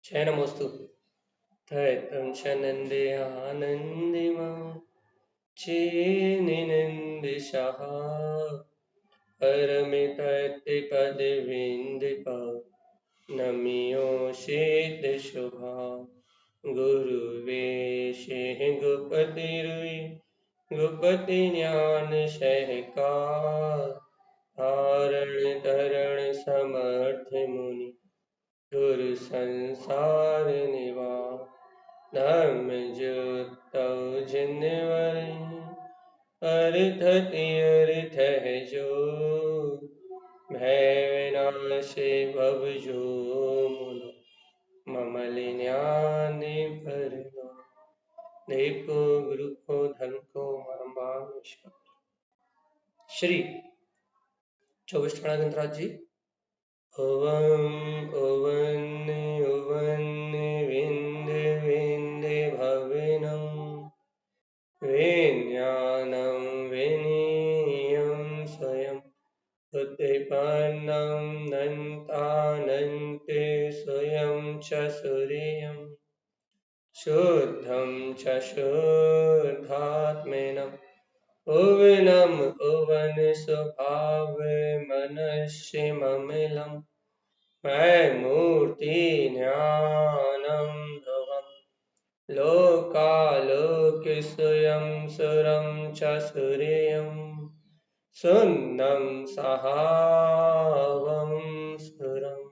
शयनमोऽस्तु तयतं शनन्दयानन्दिमा चेनिनन्दिशः परमितत्पदविन्दिपा नमियोषेद शुभा गुरुवेशेः गुपतिरुई गुपति ज्ञान सहकार धारण तरण समर्थ मुनि गुरु संसार निवार धर्म जुतौ जिनवर अर्थ तीर्थ है जो भय विनाशे भव जो मुनो ममल ज्ञान भरना देव को गुरु को धन को मरम्बार नमस्कार। श्री 24 गणराज जी। ओवं ओवन ओवन विंद विंद भवनं विज्ञानं विनीयं स्वयं उत्पन्नं नन्तानन्ते स्वयं च सूर्यं शुद्धं च शुद्धात्मेनं उवनं उवन स्वभाव मनस्य ममिलं मैं मूर्ति ज्ञानं ध्रुवं लोकालोक स्वयं सुरं च सूर्यं सुन्नं सहावं सुरम्।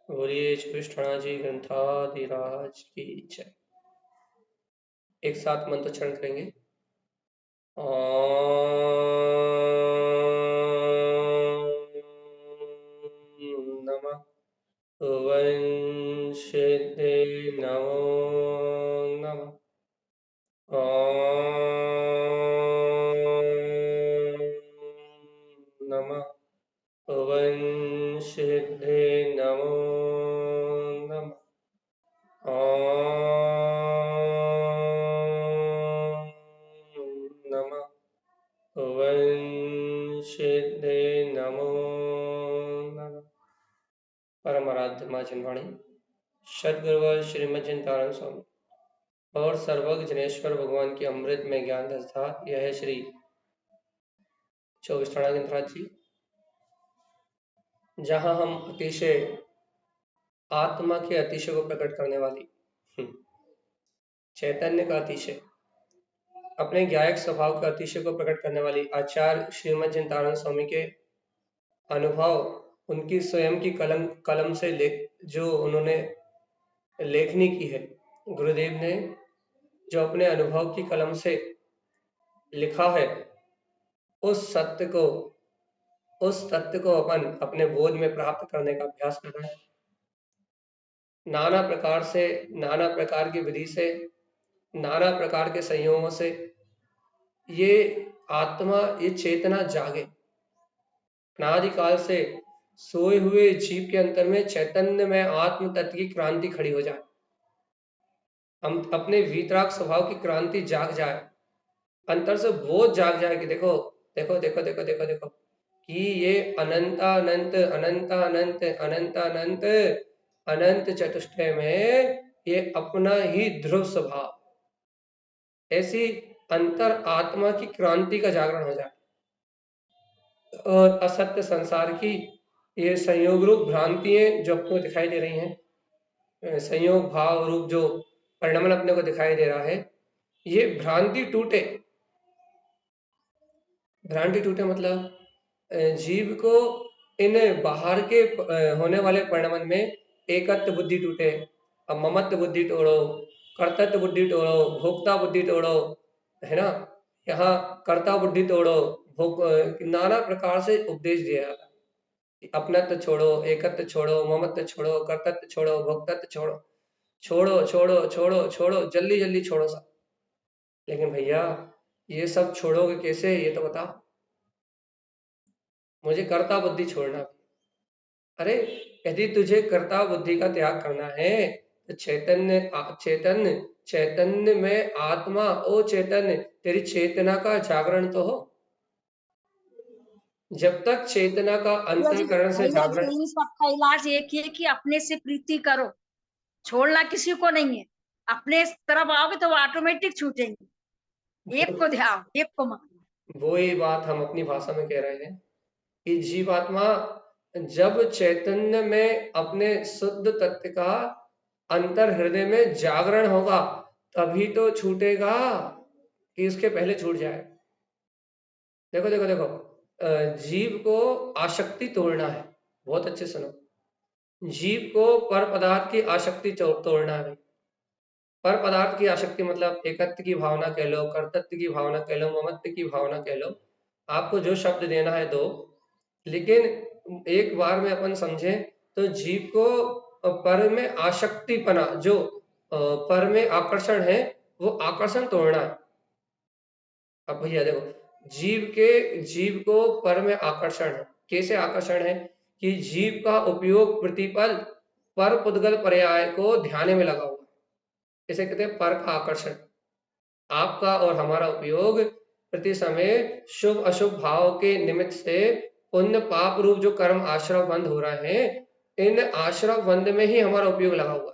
बोलिए कृष्णाजी ग्रंथाधिराज की जय। एक साथ मंत्र चरण करेंगे। ओम नमः वंशिते नमो नमः। ओम नमः वंशिते नमो नमः। ओम नमः वंशिते नमो नमः। परम आराध्य मां जिनवाणी सद्गुरुवर श्रीमद जिनतारण स्वामी और सर्वज्ञ जनेश्वर भगवान की अमृत में ज्ञान दस्ता यह है श्री 24 गणराज जी, जहां हम अतिशय आत्मा के अतिशय को प्रकट करने वाली चैतन्य का अतिशय, अपने ज्ञायक स्वभाव के अतिशय को प्रकट करने वाली आचार्य श्रीमद जिनतारण स्वामी के अनुभव, उनकी स्वयं की कलम से जो उन्होंने लेखनी की है, गुरुदेव ने जो अपने अनुभव की कलम से लिखा है, उस सत्य को अपन अपने बोध में प्राप्त करने का अभ्यास कर रहे हैं। नाना प्रकार से, नाना प्रकार की विधि से, नाना प्रकार के संयोगों से ये आत्मा, ये चेतना जागे। अनादिकाल से सोए हुए जीव के अंतर में चैतन्य में आत्म तत्व की क्रांति खड़ी हो जाए, हम अपने वीतराग स्वभाव की क्रांति जाग जाए, अंतर से बोध जाग जाए कि देखो देखो देखो देखो देखो देखो कि ये अनंत अनंत अनंत अनंत अनंत अनंत अनंत चतुष्टय में ये अपना ही ध्रुव स्वभाव, ऐसी अंतर आत्मा की क्रांति का जागरण हो जाए और असत्य संसार की ये संयोग रूप भ्रांतियां जो आपको दिखाई दे रही हैं, संयोग भाव रूप जो परिणमन अपने को दिखाई दे रहा है, ये भ्रांति टूटे। भ्रांति टूटे मतलब जीव को इन बाहर के होने वाले परिणमन में एकत्व बुद्धि टूटे। अब ममत्व बुद्धि तोड़ो, कर्तव्य बुद्धि तोड़ो, भोक्ता बुद्धि तोड़ो, है ना, यहाँ कर्ता बुद्धि तोड़ो, भोग, नाना प्रकार से उपदेश दिया जाता है। अपनत्व छोड़ो, एकत्व छोड़ो, ममत्व छोड़ो, कर्तव्य छोड़ो, भोक्तत्व छोड़ो, छोड़ो छोड़ो छोड़ो छोड़ो, जल्दी जल्दी छोड़ो सब। लेकिन भैया ये सब छोड़ोगे कैसे, ये तो बताओ। मुझे कर्ता बुद्धि छोड़ना। अरे यदि तुझे कर्ता बुद्धि का त्याग करना है तो चैतन्य में आत्मा, ओ चैतन्य, तेरी चेतना का जागरण तो हो। जब तक चेतना का भैया जी, अंतःकरण से भैया जी, जागरण। इन सबका इलाज एक ही है कि अपने से प्रीति करो, छोड़ना किसी को नहीं है। अपने तरफ आओगे तो वो ऑटोमेटिक छूटेंगे। एक को ध्यान, एक को मानो। वो ही बात हम अपनी भाषा में कह रहे हैं कि जीवात्मा जब चैतन्य में अपने शुद्ध तत्व का अंतर हृदय में जागरण होगा, तभी तो छूटेगा, कि इसके पहले छूट जाए। देखो देखो देखो, जीव को आसक्ति तोड़ना है। बहुत अच्छे सुनो, जीव को पर पदार्थ की आसक्ति तोड़ना है। पर पदार्थ की आसक्ति मतलब एकत्व की भावना कह लो, कर्तृत्व की भावना कह लो, ममत्व की भावना कह लो, आपको जो शब्द देना है दो। लेकिन एक बार में अपन समझे तो जीव को पर में आसक्तिपना, जो पर में आकर्षण है, वो आकर्षण तोड़ना है। अब भैया देखो, जीव को पर में आकर्षण है। कैसे आकर्षण है? कि जीव का उपयोग प्रतिपल पर पुद्गल पर्याय को ध्यान में लगा हुआ, इसे कहते हैं पर का आकर्षण। आपका और हमारा उपयोग प्रति समय शुभ अशुभ भाव के निमित्त से पुण्य पाप रूप जो कर्म आश्रम बंद हो रहा है, इन आश्रम बंद में ही हमारा उपयोग लगा हुआ।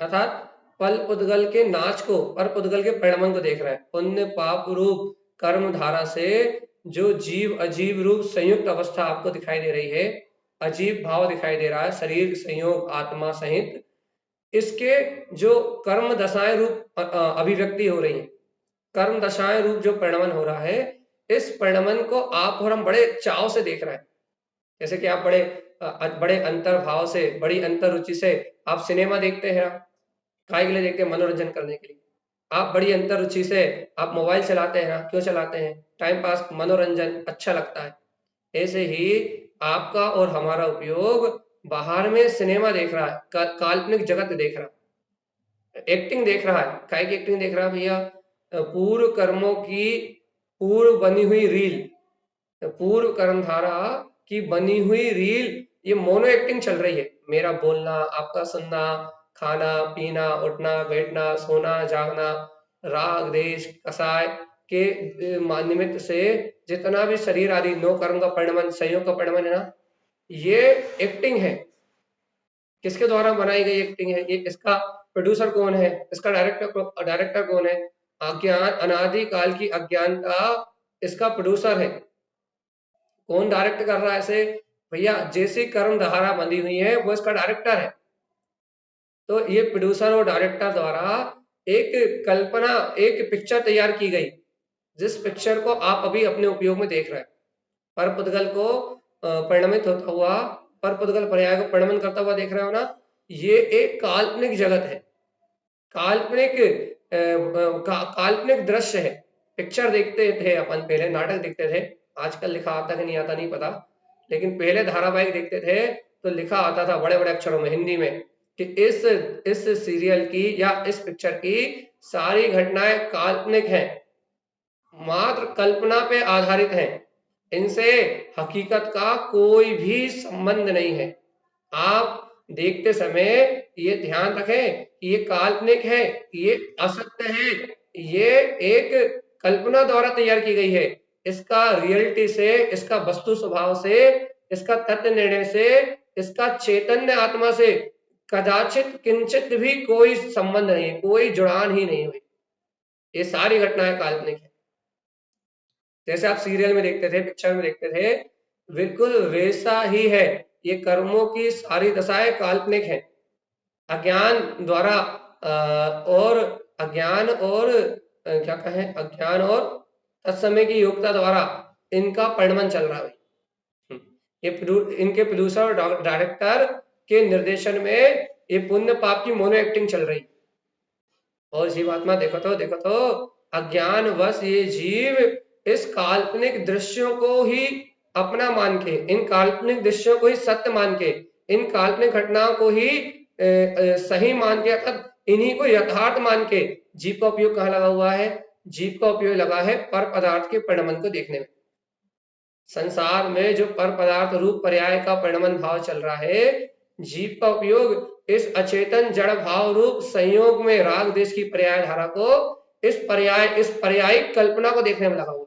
अर्थात पल पुद्गल के नाच को, पर पुद्गल के परिणमन को देख रहा है। पुण्य पाप रूप कर्म धारा से जो जीव अजीब रूप संयुक्त अवस्था आपको दिखाई दे रही है, अजीब भाव दिखाई दे रहा है, शरीर संयोग आत्मा सहित, इसके जो कर्म दशाएं रूप अभिव्यक्ति हो रही है, कर्म दशाएं रूप जो परिणमन हो रहा है, इस परिणमन को आप और हम बड़े चाव से देख रहे हैं। जैसे कि आप बड़े अंतर भाव से, बड़ी अंतर रुचि से आप सिनेमा देखते हैं। काय के लिए देखते हैं? मनोरंजन करने के लिए। आप बड़ी अंतर रुचि से आप मोबाइल चलाते हैं। क्यों चलाते हैं? टाइम पास, मनोरंजन, अच्छा लगता है। ऐसे ही आपका और हमारा उपयोग बाहर में सिनेमा देख रहा है, काल्पनिक जगत देख रहा है, एक्टिंग देख रहा है। काय की एक्टिंग देख रहा है भैया? पूर्व कर्मों की पूर्व बनी हुई रील, पूर्व कर्मधारा की बनी हुई रील, ये मोनो एक्टिंग चल रही है। मेरा बोलना, आपका सुनना, खाना पीना, उठना बैठना, सोना जागना, राग देश कसाय के निमित्त से जितना भी शरीर आदि नौ कर्म का परिणमन, संयोग का परिणमन है ना, ये एक्टिंग है। किसके द्वारा बनाई गई एक्टिंग है ये? इसका प्रोड्यूसर कौन है? इसका डायरेक्टर कौन है? अज्ञान, अनादि काल की अज्ञानता इसका प्रोड्यूसर है। कौन डायरेक्ट कर रहा है इसे? भैया जैसी कर्म धारा बंधी हुई है वो इसका डायरेक्टर है। तो ये प्रोड्यूसर और डायरेक्टर द्वारा एक कल्पना, एक पिक्चर तैयार की गई, जिस पिक्चर को आप अभी अपने उपयोग में देख रहे हैं। पर पुद्गल को परिणमित होता हुआ, पर पुद्गल पर्याय को परिणमन करता हुआ देख रहे हो ना, ये एक काल्पनिक जगत है, काल्पनिक काल्पनिक दृश्य है। पिक्चर देखते थे अपन, पहले नाटक देखते थे, आजकल लिखा आता है नहीं आता नहीं पता, लेकिन पहले धारावाहिक देखते थे तो लिखा आता था बड़े बड़े अक्षरों में हिंदी में कि इस सीरियल की या इस पिक्चर की सारी घटनाएं काल्पनिक हैं, मात्र कल्पना पे आधारित हैं, इनसे हकीकत का कोई भी संबंध नहीं है। आप देखते समय ये ध्यान रखें कि ये काल्पनिक है, ये असत्य है, ये एक कल्पना द्वारा तैयार की गई है। इसका रियलिटी से, इसका वस्तु स्वभाव से, इसका तत्व निर्णय से, इसका चैतन्य आत्मा से कदाचित किंचित भी कोई संबंध नहीं है, कोई जुड़ान ही नहीं हुई। ये सारी घटनाएं काल्पनिक है। जैसे आप सीरियल में देखते थे, पिक्चर में देखते थे, बिल्कुल वैसा ही है। ये कर्मों की सारी दशाएं काल्पनिक है। अज्ञान द्वारा और अज्ञान और क्या कहें, अज्ञान और तत्समय की योग्यता द्वारा इनका परिणमन चल रहा है। ये इनके प्रोड्यूसर और डायरेक्टर के निर्देशन में ये पुण्य पाप की मोनो एक्टिंग चल रही। और जीवात्मा देखो तो अज्ञान वश ये जीव इस काल्पनिक दृश्यों को ही अपना मान के, इन काल्पनिक दृश्यों को ही सत्य मान के, इन काल्पनिक घटनाओं को ही सही मान के, अर्थात इन्हीं को यथार्थ मान के जीव का उपयोग कहाँ लगा हुआ है? जीव का उपयोग लगा है पर पदार्थ के परिणमन को देखने में। संसार में जो पर पदार्थ रूप पर्याय का परिणमन भाव चल रहा है, जीव का उपयोग इस अचेतन जड़ भाव रूप संयोग में राग देश की पर्याय धारा को, इस पर्यायिक कल्पना को देखने में लगा हुआ।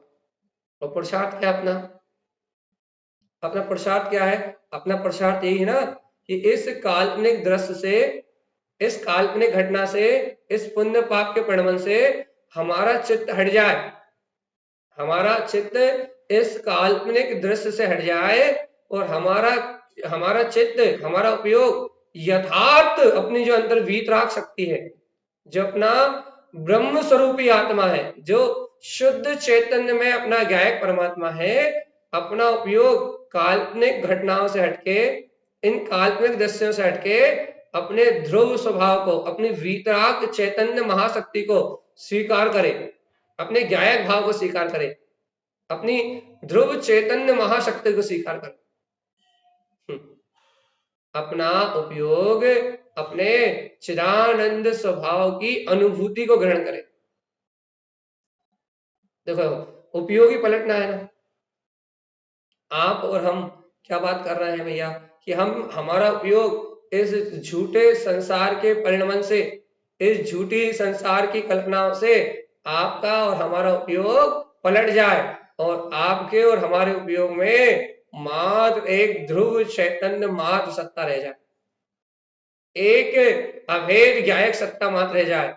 और पुरुषार्थ क्या है अपना? अपना पुरुषार्थ क्या है? अपना पुरुषार्थ यही है ना कि इस काल्पनिक दृश्य से, इस काल्पनिक घटना से, इस पुण्य पाप के परिणमन से हमारा चित्त हट जाए, हमारा चित्त इस काल्पनिक दृश्य से हट जाए और हमारा हमारा चित्त, हमारा उपयोग यथार्थ अपनी जो अंतर वीतराग शक्ति है, जो अपना ब्रह्म स्वरूपी आत्मा है, जो शुद्ध चैतन्य में अपना गायक परमात्मा है, अपना उपयोग काल्पनिक घटनाओं से हटके, इन काल्पनिक दृश्यों से हटके अपने ध्रुव स्वभाव को, अपनी वीतराग चैतन्य महाशक्ति को स्वीकार करे, अपने गायक भाव को स्वीकार करे, अपनी ध्रुव चैतन्य महाशक्ति को स्वीकार करे, अपना उपयोग अपने चिदानंद स्वभाव की अनुभूति को ग्रहण करे। देखो उपयोगी पलटना है ना। आप और हम क्या बात कर रहे हैं भैया कि हम, हमारा उपयोग इस झूठे संसार के परिणमन से, इस झूठी संसार की कल्पनाओं से आपका और हमारा उपयोग पलट जाए और आपके और हमारे उपयोग में मात्र एक ध्रुव चैतन्य मात्र सत्ता रह जाए, एक अभेद गायक सत्ता मात्र रह जाए,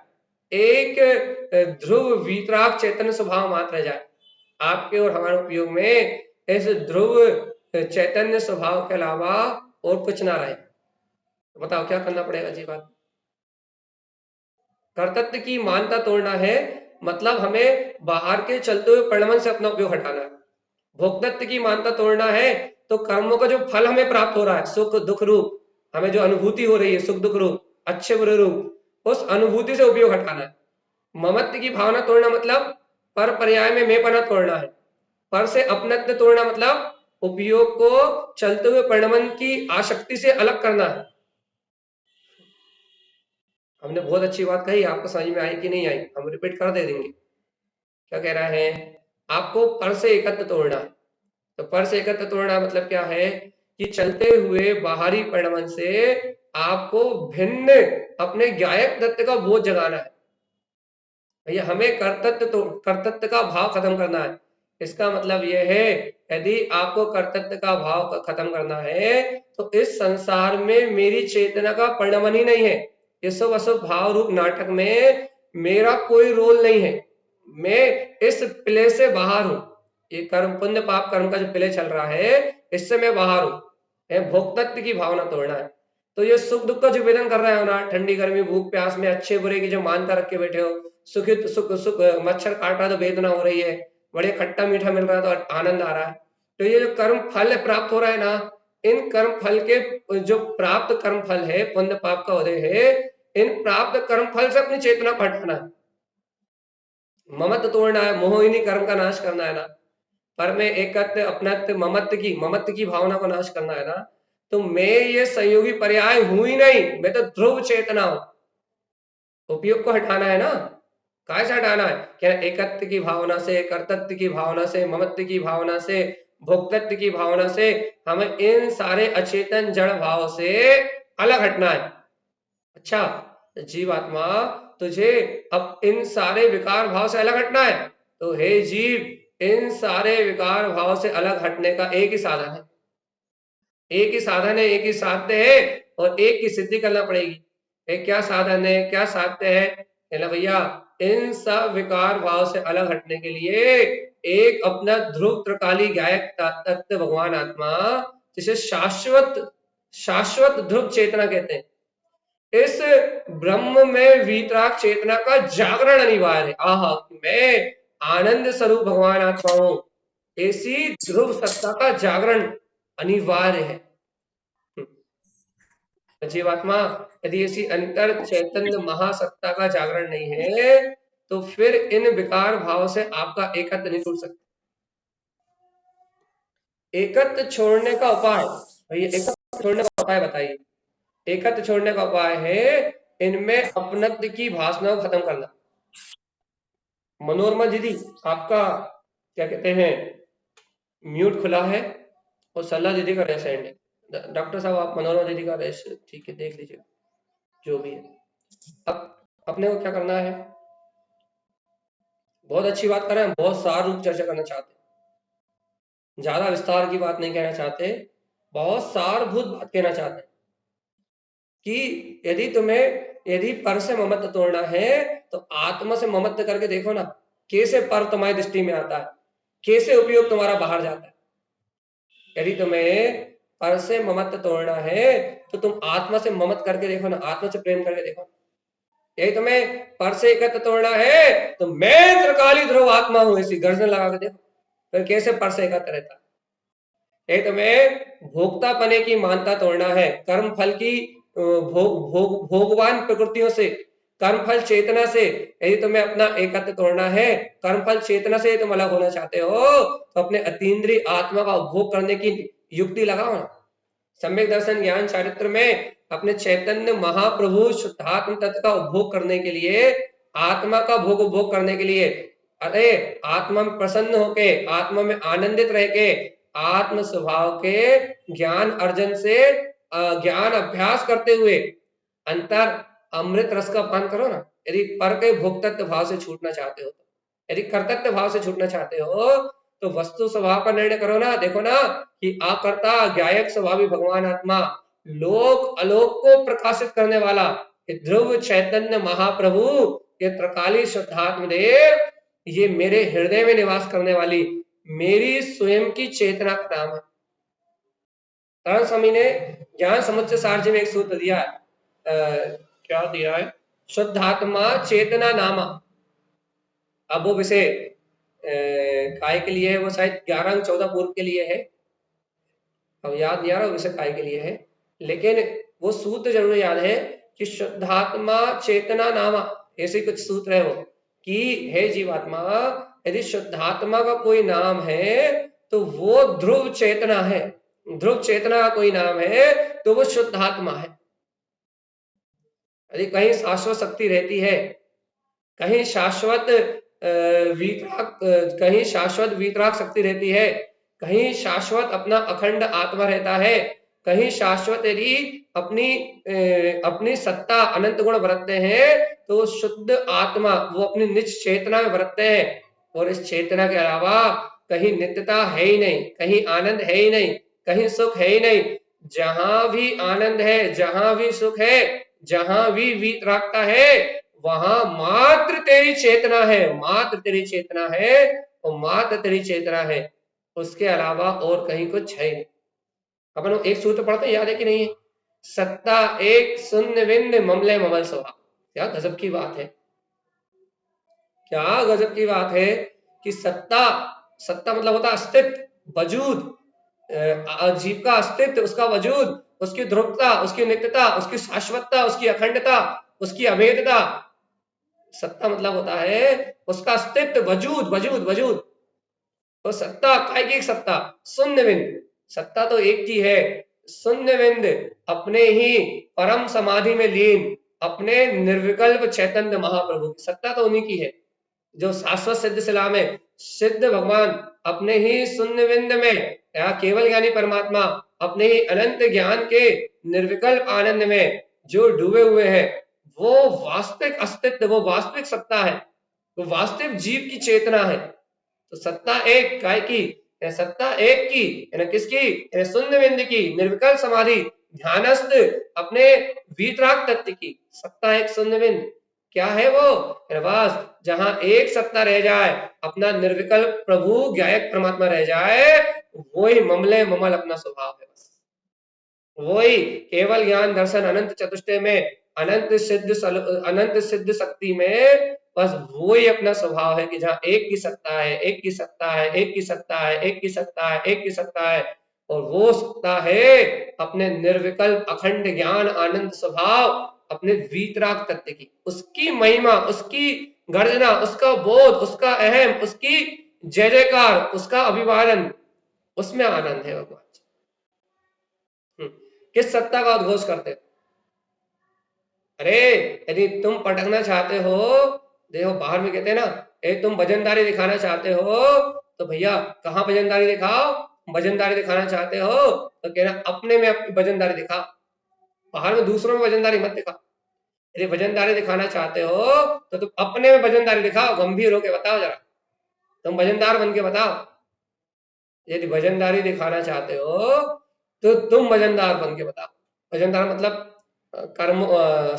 एक ध्रुव वीतराग चैतन्य स्वभाव मात्र रह जाए। आपके और हमारे उपयोग में इस ध्रुव चैतन्य स्वभाव के अलावा और कुछ ना रहे। तो बताओ क्या करना पड़ेगा जी? बात कर्तृत्व की मान्यता तोड़ना है, मतलब हमें बाहर के चलते हुए परिणमन से अपना उपयोग हटाना है। भोक्तृत्व की मान्यता तोड़ना है तो कर्मों का जो फल हमें प्राप्त हो रहा है, सुख दुख रूप, हमें जो अनुभूति हो रही है सुख दुख रूप, अच्छे बुरे रूप, उस अनुभूति से उपयोग हटाना है। ममत्व की भावना तोड़ना मतलब पर पर्याय में मैं पना तोड़ना है। पर से अपनत्व तोड़ना मतलब उपयोग को चलते हुए परिणमन की आसक्ति से अलग करना है। हमने बहुत अच्छी बात कही, आपको समझ में आई कि नहीं आई? हम रिपीट कर दे देंगे। क्या कह रहा है? आपको पर से एकत्व तोड़ना है। तो पर से एकत्व तोड़ना मतलब क्या है कि चलते हुए बाहरी परिणमन से आपको भिन्न अपने गायक तत्व का बोध जगाना है। भैया हमें कर्तृत्व का भाव खत्म करना है। इसका मतलब यह है यदि आपको कर्तृत्व का भाव खत्म करना है तो इस संसार में मेरी चेतना का परिणमन ही नहीं है। ये सब अशुभ भाव रूप नाटक में मेरा कोई रोल नहीं है। मैं इस प्ले से बाहर हूं। ये कर्म पुण्य पाप कर्म का जो प्ले चल रहा है इससे मैं बाहर हूं। भोक्तत्व की भावना तोड़ना है। तो ये सुख दुख का जो वेदन कर रहे हो ना, ठंडी गर्मी भूख प्यास में अच्छे बुरे की जो मानता रख के बैठे हो, सुखित सुख सुख, मच्छर काट रहा है तो वेदना हो रही है, बड़े खट्टा मीठा मिल रहा है तो आनंद आ रहा है। तो ये जो कर्म फल प्राप्त हो रहा है ना, इन कर्म फल के जो प्राप्त कर्म फल है, पुण्य पाप का उदय है, इन प्राप्त कर्म फल से अपनी चेतना को हटाना है, ममत्व तोड़ना है, मोहिनी कर्म का नाश करना है ना, पर में एकत्व अपनत्व ममत्व की भावना को नाश करना है ना। तो मैं ये संयोगी पर्याय हूं ही नहीं, मैं तो ध्रुव चेतना हूं। उपयोग को हटाना है ना। काय से हटाना है? क्या एकत्व की भावना से, कर्तृत्व की भावना से, ममत्व की भावना से, भोक्तृत्व की भावना से हमें इन सारे अचेतन जड़ भाव से अलग हटना है। अच्छा जीवात्मा, तुझे अब इन सारे विकार भाव से अलग हटना है। तो हे जीव, इन सारे विकार भाव से अलग हटने का एक ही साधन है, एक ही साधन है, एक ही साध्य है और एक की सिद्धि करना पड़ेगी। एक क्या साधन है, क्या साध्य है? कहना भैया इन सब विकार भाव से अलग हटने के लिए एक अपना ध्रुव त्रिकाली गायक तत्व भगवान आत्मा, जिसे शाश्वत शाश्वत ध्रुव चेतना कहते हैं, इस ब्रह्म में वीतराग चेतना का जागरण अनिवार्य है। आहा, मैं आनंद स्वरूप भगवान आत्मा हूं, ऐसी ध्रुव सत्ता का जागरण अनिवार्य है। जीवात्मा, यदि ऐसी अंतर चैतन्य महासत्ता का जागरण नहीं है तो फिर इन विकार भाव से आपका एकत्व नहीं टूट सकता। एकत्व छोड़ने का उपाय, भैया एकत्व छोड़ने का उपाय बताइए। एकत्व छोड़ने का उपाय है इनमें अपनत्व की भावना को खत्म करना। मनोरमा दीदी, आपका क्या कहते हैं म्यूट खुला है और सल्ला दीदी का रेस एंड है। डॉक्टर साहब आप मनोरमा दीदी का रेस ठीक है देख लीजिए जो भी है। अब अपने को क्या करना है? बहुत अच्छी बात कर रहे हैं, बहुत सार रूप चर्चा करना चाहते हैं। ज्यादा विस्तार की बात नहीं कहना चाहते, बहुत सारभूत बात कहना चाहते हैं कि यदि पर से ममत्व तोड़ना है तो आत्मा से ममत्व करके देखो ना, कैसे पर तुम्हारी दृष्टि में आता है, कैसे उपयोग तुम्हारा बाहर जाता है। यदि तुम्हें पर से ममत्व तोड़ना है तो तुम आत्मा से ममत्व करके देखो ना, आत्मा से प्रेम करके देखो। यदि तुम्हें पर से एकत्र तोड़ना है तो मैं त्रिकाली ध्रुव आत्मा हूं, ऐसी गर्जन लगा के देखो, फिर कैसे पर से एकत्र रहता है। यदि तुम्हें भोक्ता पने की मानता तोड़ना है, कर्म फल की भोगवान प्रकृतियों से, कर्म फल चेतना से यदि तुम्हें अपना एकत्व तोड़ना है, कर्म फल चेतना से तुम अलग होना चाहते हो, तो अपने अतीन्द्रिय आत्मा का उपभोग करने की युक्ति लगाओ ना। सम्यक दर्शन ज्ञान चारित्र में अपने चैतन्य महाप्रभु शुद्धात्म तत्व का उपभोग करने के लिए, आत्मा का उपभोग करने के लिए, अरे आत्मा में प्रसन्न होके, आत्मा में आनंदित रह के, आत्म स्वभाव के ज्ञान अर्जन से ज्ञान अभ्यास करते हुए अंतर अमृत रस का पान करो ना। यदि पर के भोक्तत्व भाव से छूटना चाहते हो, यदि कर्तव्य भाव से छूटना चाहते हो, तो वस्तु स्वभाव का निर्णय करो ना। देखो ना कि आकर्ता ज्ञायक स्वभावी भगवान आत्मा, लोक अलोक को प्रकाशित करने वाला ध्रुव चैतन्य महाप्रभु, ये त्रिकाली शुद्धात्म देव, ये मेरे हृदय में निवास करने वाली मेरी स्वयं की चेतना का नाम है। तरण स्वामी ने ज्ञान समुच्चय सार जी में एक सूत्र दिया है, क्या दिया है, शुद्धात्मा चेतना नामा। अब वो विषय काय के लिए है, वो शायद 11-14 पूर्व के लिए है, अब याद नहीं आ रहा विषय काय के लिए है, लेकिन वो सूत्र जरूर याद है कि शुद्धात्मा चेतना नामा, ऐसे कुछ सूत्र है वो, कि हे जीवात्मा, यदि शुद्धात्मा का कोई नाम है तो वो ध्रुव चेतना है, ध्रुव चेतना का कोई नाम है तो वो शुद्धात्मा है। यदि कहीं शाश्वत शक्ति रहती है, कहीं शाश्वत कहीं शाश्वत वीतराग शक्ति रहती है, कहीं शाश्वत अपना अखंड आत्मा रहता है, कहीं शाश्वत यदि अपनी सत्ता अनंत गुण बरतते हैं, तो शुद्ध आत्मा वो अपनी निज चेतना में बरतते हैं। और इस चेतना के अलावा कहीं नित्यता है ही नहीं, कहीं आनंद है ही नहीं, कहीं सुख है ही नहीं। जहां भी आनंद है, जहां भी सुख है, जहां भी वीतरागता है, वहां मात्र तेरी चेतना है, मात्र तेरी चेतना है, और मात्र तेरी चेतना है, उसके अलावा और कहीं कुछ है नहीं। अपन एक सूत्र पढ़ते हैं, याद है कि नहीं है, सत्ता एक शून्य बिंद ममले ममल स्वभाव। क्या गजब की बात है, क्या गजब की बात है कि सत्ता, सत्ता मतलब होता अस्तित्व, वजूद, जीव का अस्तित्व, उसका वजूद, उसकी ध्रुवता, उसकी नित्यता, उसकी शाश्वतता, उसकी अखंडता, उसकी अभेदता। सत्ता मतलब होता है उसका अस्तित्व, वजूद, वजूद, वजूद। तो सत्ता काय की सत्ता, शून्य बिंद, सत्ता तो एक की है, शून्य बिंद, अपने ही परम समाधि में लीन, अपने निर्विकल्प चैतन्य महाप्रभु, सत्ता तो उन्हीं की है, जो शाश्वत सिद्ध शिला में सिद्ध भगवान अपने ही शून्य बिंद में, या केवल ज्ञानी परमात्मा अपने ही अनंत ज्ञान के निर्विकल्प आनंद में जो डूबे हुए हैं, वो वास्तविक अस्तित्व, वो वास्तविक सत्ता है, वो वास्तविक जीव की चेतना है। तो सत्ता एक काय की, सत्ता एक की, किसकी, शून्य बिंद की, निर्विकल्प समाधि, ध्यानस्थ अपने वीतराग तत्व की, सत्ता एक शून्य बिंद। क्या है वो, बस जहां एक सत्ता रह जाए, अपना निर्विकल्प प्रभु ज्ञायक परमात्मा रह जाए, वही ममले ममल अपना स्वभाव है। बस वही केवल ज्ञान दर्शन अनंत चतुष्टय में, अनंत सिद्ध शक्ति में, बस वही अपना स्वभाव है कि जहां एक की सत्ता है, एक की सत्ता है, एक की सत्ता है, एक की सत्ता है, एक की सत्ता है, और वो सत्ता है अपने निर्विकल्प अखंड ज्ञान आनंद स्वभाव, अपने वीतराग तत्व की, उसकी महिमा, उसकी गर्जना, उसका बोध, उसका अहम, उसकी जय जयकार, उसका अभिवादन, उसमें आनंद है भगवान। किस सत्ता का उद्घोष करते? अरे यदि तुम पटकना चाहते हो, देखो बाहर में कहते हैं ना, तुम वजनदारी दिखाना चाहते हो, तो भैया कहाँ वजनदारी दिखाओ, वजनदारी दिखाना चाहते हो तो कहना अपने में अपनी वजनदारी दिखाओ, बाहर में दूसरों में वजनदारी मत दिखाओ। यदि वजनदारी दिखाना चाहते हो तो तुम अपने में वजनदारी दिखाओ, गंभीर होके बताओ, जरा तुम वजनदार बन के बताओ। यदि वजनदारी दिखाना चाहते हो तो तुम वजनदार बन के बताओ। वजनदार मतलब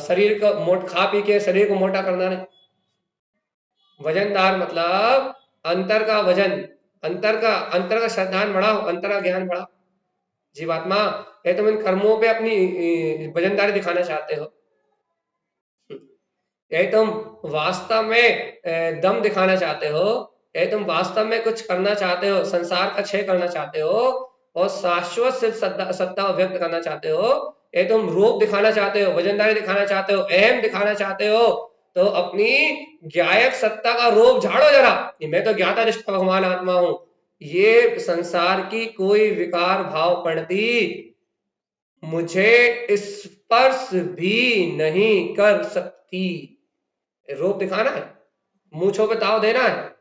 शरीर को खा पी के शरीर को मोटा करना नहीं। वजनदार मतलब अंतर का वजन, अंतर का श्रद्धान बढ़ाओ, अंतर का ज्ञान बढ़ाओ। जीवात्मा, ये तुम इन कर्मों पे अपनी वजनदारी दिखाना चाहते हो, यही तुम वास्तव में दम दिखाना चाहते हो, यही तुम वास्तव में कुछ करना चाहते हो, संसार का क्षय करना चाहते हो और शाश्वत सिद्ध सत्ता व्यक्त करना चाहते हो, ये तुम रूप दिखाना चाहते हो, वजनदारी दिखाना चाहते हो, अहम दिखाना चाहते हो, तो अपनी ज्ञायक सत्ता का रूप झाड़ो जरा कि मैं तो ज्ञाता निष्ठ भगवान आत्मा हूं। ये संसार की कोई विकार भाव पड़ती मुझे स्पर्श भी नहीं कर सकती। रूप दिखाना है, मूछों पे ताव देना है।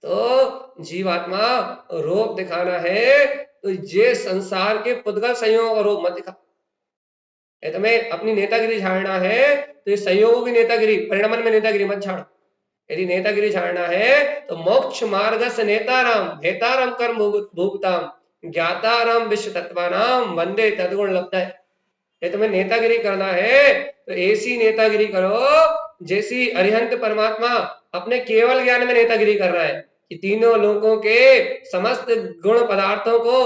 तो जीवात्मा, रूप दिखाना है तो ये संसार के पुद्गल संयोग का रूप मत दिखा। तुम्हें अपनी नेतागिरी झाड़ना है तो ये संयोगों की नेतागिरी, परिणमन में नेतागिरी मत झाड़ो। यदि नेतागिरी झाड़ना है तो मोक्ष मार्ग से नेताराम हेताराम कर्म भोगताम ज्ञाताराम विश्व तत्वानाम वंदे तद्गुण लब्ध है। ये तुम्हें नेतागिरी करना है तो ऐसी नेतागिरी करो जैसी अरिहंत परमात्मा अपने केवल ज्ञान में नेतागिरी कर रहा है कि तीनों लोगों के समस्त गुण पदार्थों को,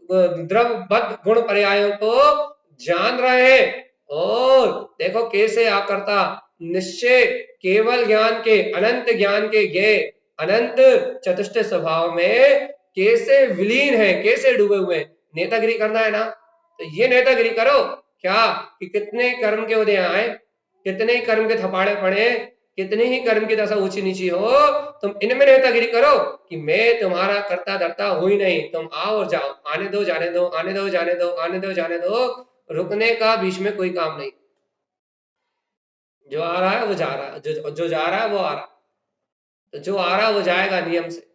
द्रवबद्ध गुण पर्यायों को जान रहे हैं। और देखो कैसे आकर्ता निश्चय केवल ज्ञान के, अनंत ज्ञान के ज्ञे अनंत चतुष्ट स्वभाव में कैसे विलीन है, कैसे डूबे हुए। नेतागिरी करना है ना तो ये नेतागिरी करो क्या कि कितने कर्म के उदय आए, कितने ही कर्म के थपाड़े पड़े, कितनी ही कर्म की दशा ऊंची नीची हो, तुम इनमें नेतागिरी करो कि मैं तुम्हारा करता धरता हूं ही नहीं, तुम आओ और जाओ, आने दो जाने दो, आने दो जाने दो, आने दो जाने दो, रुकने का बीच में कोई काम नहीं। जो आ रहा है वो जा रहा है, जो जा रहा है वो आ रहा है, तो जो आ रहा है वो जाएगा नियम से,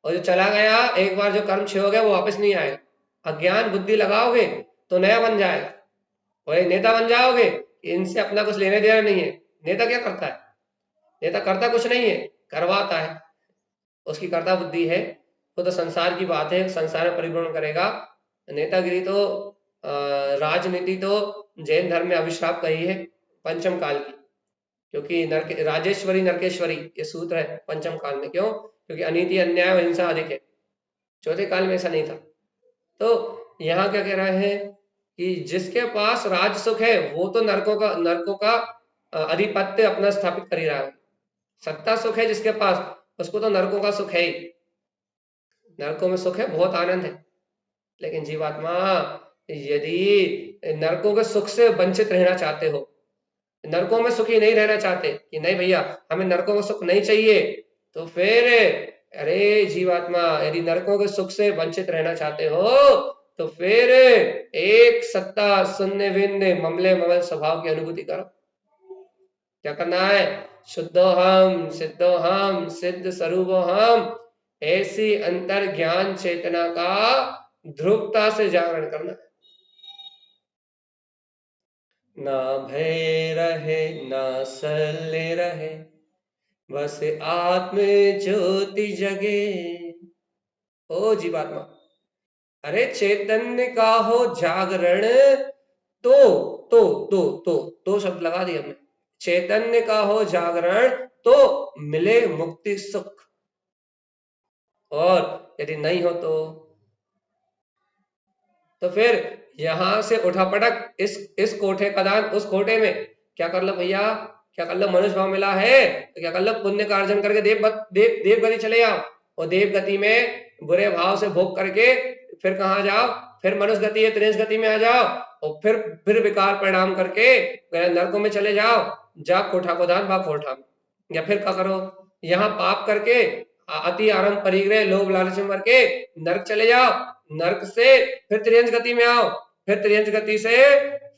और जो चला गया एक बार जो कर्म क्षय हो गया वो वापस नहीं आएगा। अज्ञान बुद्धि लगाओगे तो नया बन जाएगा, और एक नेता बन जाओगे, इनसे अपना कुछ लेने देना नहीं है। नेता क्या करता है? नेता करता कुछ नहीं है, करवाता है, उसकी कर्ता बुद्धि है, वो तो संसार की बात है, संसार में परिभ्रमण करेगा। नेतागिरी तो राजनीति तो जैन धर्म में अभिशाप कही है पंचम काल की, क्योंकि राजेश्वरी नरकेश्वरी ये सूत्र है पंचम काल में। क्यों? क्योंकि अनीति अन्याय और हिंसा अधिक है, चौथे काल में ऐसा नहीं था। तो यहाँ क्या कह रहे हैं कि जिसके पास राज सुख है वो तो नरकों का अधिपत्य अपना स्थापित कर ही रहा है। सत्ता सुख है जिसके पास, उसको तो नरकों का सुख है ही, नरकों में सुख है, बहुत आनंद है। लेकिन जीवात्मा, यदि नरकों के सुख से वंचित रहना चाहते हो, नरकों में सुखी नहीं रहना चाहते कि नहीं भैया हमें नरकों का सुख नहीं चाहिए, तो फिर अरे जीवात्मा, यदि नरकों के सुख से वंचित रहना चाहते हो तो फिर एक सत्ता शून्य विन्य ममले ममल स्वभाव की अनुभूति करो। क्या करना है? शुद्धोहम सिद्धोहम सिद्ध स्वरूपोहम, ऐसी अंतर ज्ञान चेतना का ध्रुवता से जागरण करना है। ना भय रहे ना शल्य रहे, बस आत्म ज्योति जगे। ओ जीवात्मा, अरे चैतन्य का हो जागरण, तो शब्द लगा दिया हमने, चैतन्य का हो जागरण तो मिले मुक्ति सुख, और यदि नहीं हो तो फिर यहां से उठा पटक इस कोठे का दान उस कोठे में, क्या कर लो भैया, क्या कर लो, मनुष्य भाव मिला है तो क्या कर लो, पुण्य का अर्जन करके देव गति चले जाओ, और देव गति में बुरे भाव से भोग करके फिर कहाँ जाओ, फिर मनुष्य गति है त्रिश गति में आ जाओ, और फिर विकार परिणाम करके नरकों में चले जाओ, जा कोठा को दान बा कोठा में। या फिर क्या करो, यहाँ पाप करके अति आरंभ परिग्रह लोभ लालच में मर के नरक चले जाओ, नरक से फिर त्रियंश गति में आओ, फिर त्रियंश गति से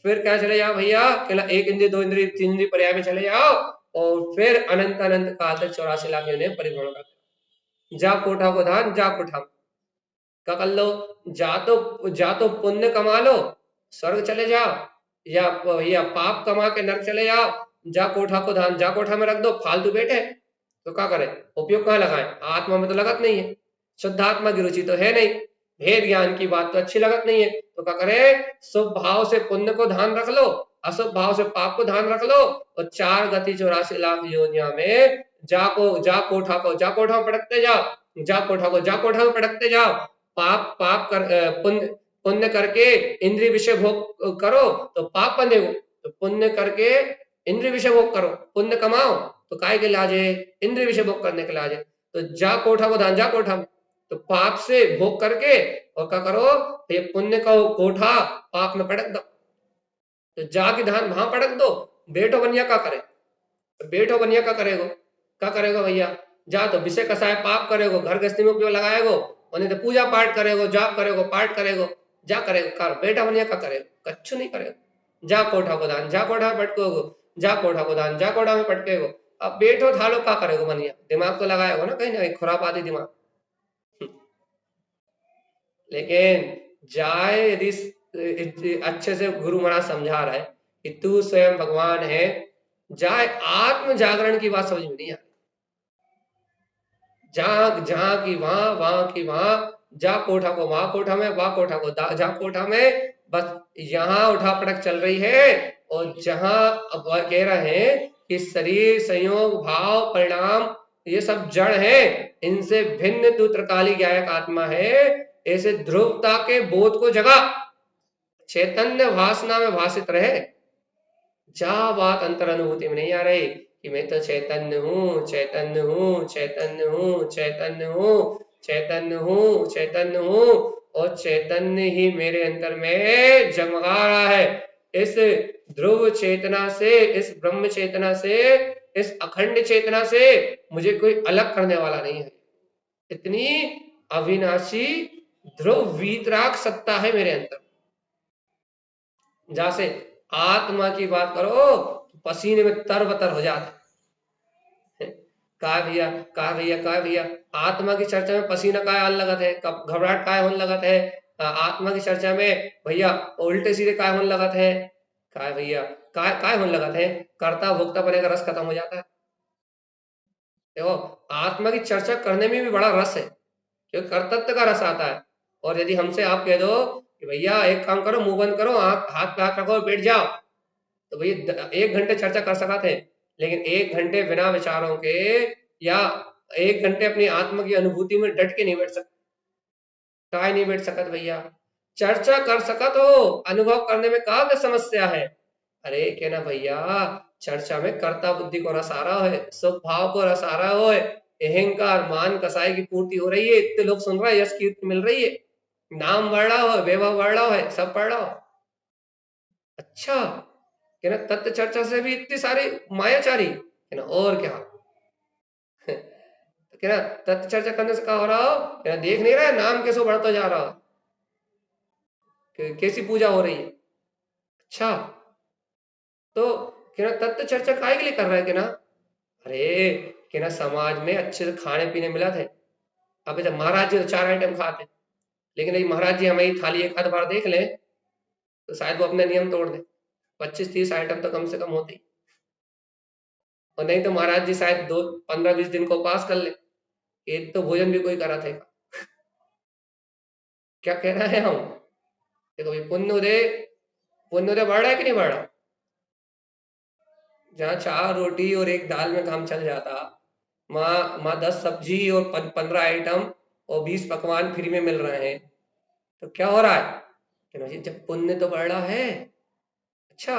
फिर क्या चले जाओ भैया, केवल एक इंद्रिय दो इंद्रिय तीन इंद्रिय पर्याय में चले जाओ, और फिर अनंत अनंत काल तक 84 लाख इन्हें परिभ्रमण करते। जा कोठा को धान जा कोठा, क्या कर लो, जा तो पुण्य कमा लो स्वर्ग चले जाओ, या पाप कमा के नरक चले जाओ, जा कोठा को धान जा कोठा में रख दो, फालतू बैठे तो क्या करे, उपयोग कहाँ लगाए, आत्मा में तो लगत नहीं है। शुद्धात्मा की रुचि तो है नहीं, भेद ज्ञान की बात तो अच्छी लगत नहीं है, तो क्या करे, शुभ भाव से पुण्य को ध्यान रख लो, अशुभ भाव से पाप को ध्यान रख लो, और 4 गति 84 लाख योनिया में जा कोठा में पटकते जाओ, जा कोठा में पटकते जाओ। पाप कर पुण्य पुण्य करके इंद्रिय विषय भोग करो तो पाप बनेगो, तो पुण्य करके इंद्रिय विषय भोग करो, पुण्य कमाओ तो काय के लाजे, इंद्रिय विषय भोग करने के लाजे। तो जा कोठा में, तो पाप से भोग करके और क्या करो, ये पुण्य का कोठा पाप में पटक दो, तो जाके धान वहां पटक दो। बेटो बनिया क्या करे, क्या करेगो भैया, जा तो विषय कसाय पाप करेगो, घर गृहस्थी में उपयोग लगाएगो, उन्हें तो पूजा पाठ करेगो, जाप करेगो, पाठ करेगो, जा करेगो कर, बेटा बनिया क्या करेगो, कच्छु नहीं करेगो। जा कोठा को दान, जा कोठा में पटकोगो, जा कोठा को दान, जा कोठा में पटकेगो। अब बेटो थालो क्या करेगो बनिया, दिमाग तो लगाएगो ना कहीं ना कहीं, खुरापाती दिमाग। लेकिन जाए यदि अच्छे से गुरु महाराज समझा रहा है कि तू स्वयं भगवान है, जाए आत्म जागरण की बात समझ में नहीं आ रही, जहां की वहां की वहां, जा कोठा को वहां कोठा में, वहां कोठा को जा कोठा में, बस यहाँ उठा पटक चल रही है। और जहां अब कह रहे हैं कि शरीर संयोग भाव परिणाम ये सब जड़ है, इनसे भिन्न तू त्रिकाली ज्ञायक आत्मा है, ऐसे ध्रुवता के बोध को जगा, चैतन्य भासना में भाषित रहे। जा बात अंतर अनुभूति में नहीं आ रही कि मैं तो चैतन्य हूँ, चैतन्य हूँ, चैतन्य हूँ, चैतन्य हूँ, चैतन्य हूँ, चैतन्य हूँ, और चैतन्य ही मेरे अंदर में जगमगा रहा है। इस ध्रुव चेतना से, इस ब्रह्म चेतना से, इस अखंड चेतना से मुझे कोई अलग करने वाला नहीं है। इतनी अविनाशी ध्रुव वीतराग सत्ता है मेरे अंदर। जैसे आत्मा की बात करो पसीने में तरबतर हो जाता है। कहा भैया आत्मा की चर्चा में पसीना काय आने लगत है, घबराहट काय होने लगत है, आत्मा की चर्चा में भैया उल्टे सीधे काय होने लगत है, काय भैया काय होने लगत है, कर्ता भोक्ता बने का रस खत्म हो जाता है। देखो आत्मा की चर्चा करने में भी बड़ा रस है, क्योंकि कर्तव्य का रस आता है। और यदि हमसे आप कह दो कि भैया एक काम करो, मुंह बंद करो, हाथ पे हाथ रखो और बैठ जाओ, तो भैया 1 घंटे चर्चा कर सका थे, लेकिन 1 घंटे बिना विचारों के या 1 घंटे अपनी आत्मा की अनुभूति में डट के नहीं बैठ सकते, काय नहीं बैठ सकत भैया। चर्चा कर सकत हो, अनुभव करने में कहा क्या समस्या है। अरे कहना भैया चर्चा में कर्ता बुद्धि को रस आ रहा है, सब भाव को रस आ रहा है, अहंकार मान कसाई की पूर्ति हो रही है, इतने लोग सुन रहे हैं, यश कीर्ति मिल रही है, नाम बढ़ रहा हो, वैभव बढ़ रहा है, सब बढ़ रहा हो। अच्छा कहना तत्व चर्चा से भी इतनी सारी मायाचारी, कहना और क्या तो कहना तत्व चर्चा करने से क्या हो रहा हो, कहना देख नहीं रहा है नाम कैसे बढ़ता जा रहा है, कैसी पूजा हो रही है। अच्छा तो कहना तत्व चर्चा काहे के लिए कर रहा है, कहना अरे कहना समाज में अच्छे से खाने पीने मिला थे। अब जब महाराज जी तो 4 आइटम खाते, लेकिन यदि महाराज जी हमें थाली एक आध बार देख लें तो शायद वो अपने नियम तोड़ दें, 25-30 आइटम तो कम से कम होते ही, और नहीं तो महाराज जी शायद 15-20 दिन को उपास कर ले, एक तो भोजन भी कोई करा थे। क्या कह रहा है हम, देखो ये पुण्य उदय बढ़ रहा है कि नहीं बढ़ रहा। जहाँ 4 रोटी और 1 दाल में काम चल जाता, माँ 10 सब्जी और 15 आइटम और 20 पकवान फ्री में मिल रहे हैं, तो क्या हो रहा है, जब पुण्य तो बढ़ रहा है। अच्छा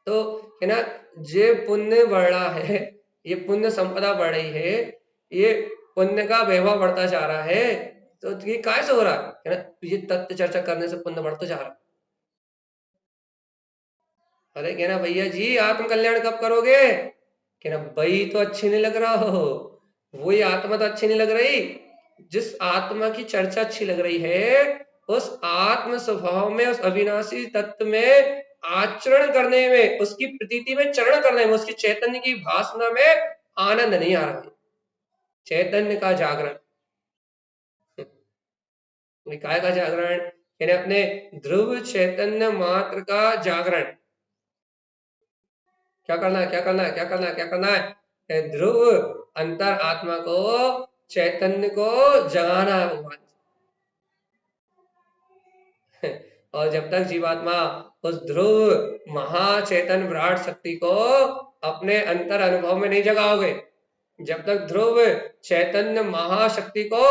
तो है ना, जे पुण्य बढ़ रहा है, ये पुण्य संपदा बढ़ रही है, ये पुण्य का वैभव बढ़ता जा रहा है, तो ये काय से हो रहा है ना, ये तत्व चर्चा करने से पुण्य बढ़ता जा रहा है। अरे कहना भैया जी आत्म कल्याण कब करोगे, कहना भाई तो अच्छी नहीं लग रहा हो, वही आत्मा तो अच्छी नहीं लग रही, जिस आत्मा की चर्चा अच्छी लग रही है उस आत्म स्वभाव में, उस अविनाशी तत्व में आचरण करने में, उसकी प्रतीति में चरण करने में, उसकी चैतन्य की भासना में आनंद नहीं आ रहा है, चैतन्य का जागरण। काय का जागरण, यानी अपने ध्रुव चैतन्य मात्र का जागरण। क्या करना है, क्या करना है, क्या करना है, क्या करना है, ध्रुव अंतर आत्मा को चैतन्य को जगाना है भगवान। और जब तक जीवात्मा उस ध्रुव महाचेतन विराट शक्ति को अपने अंतर अनुभव में नहीं जगाओगे, जब तक ध्रुव चैतन्य महाशक्ति को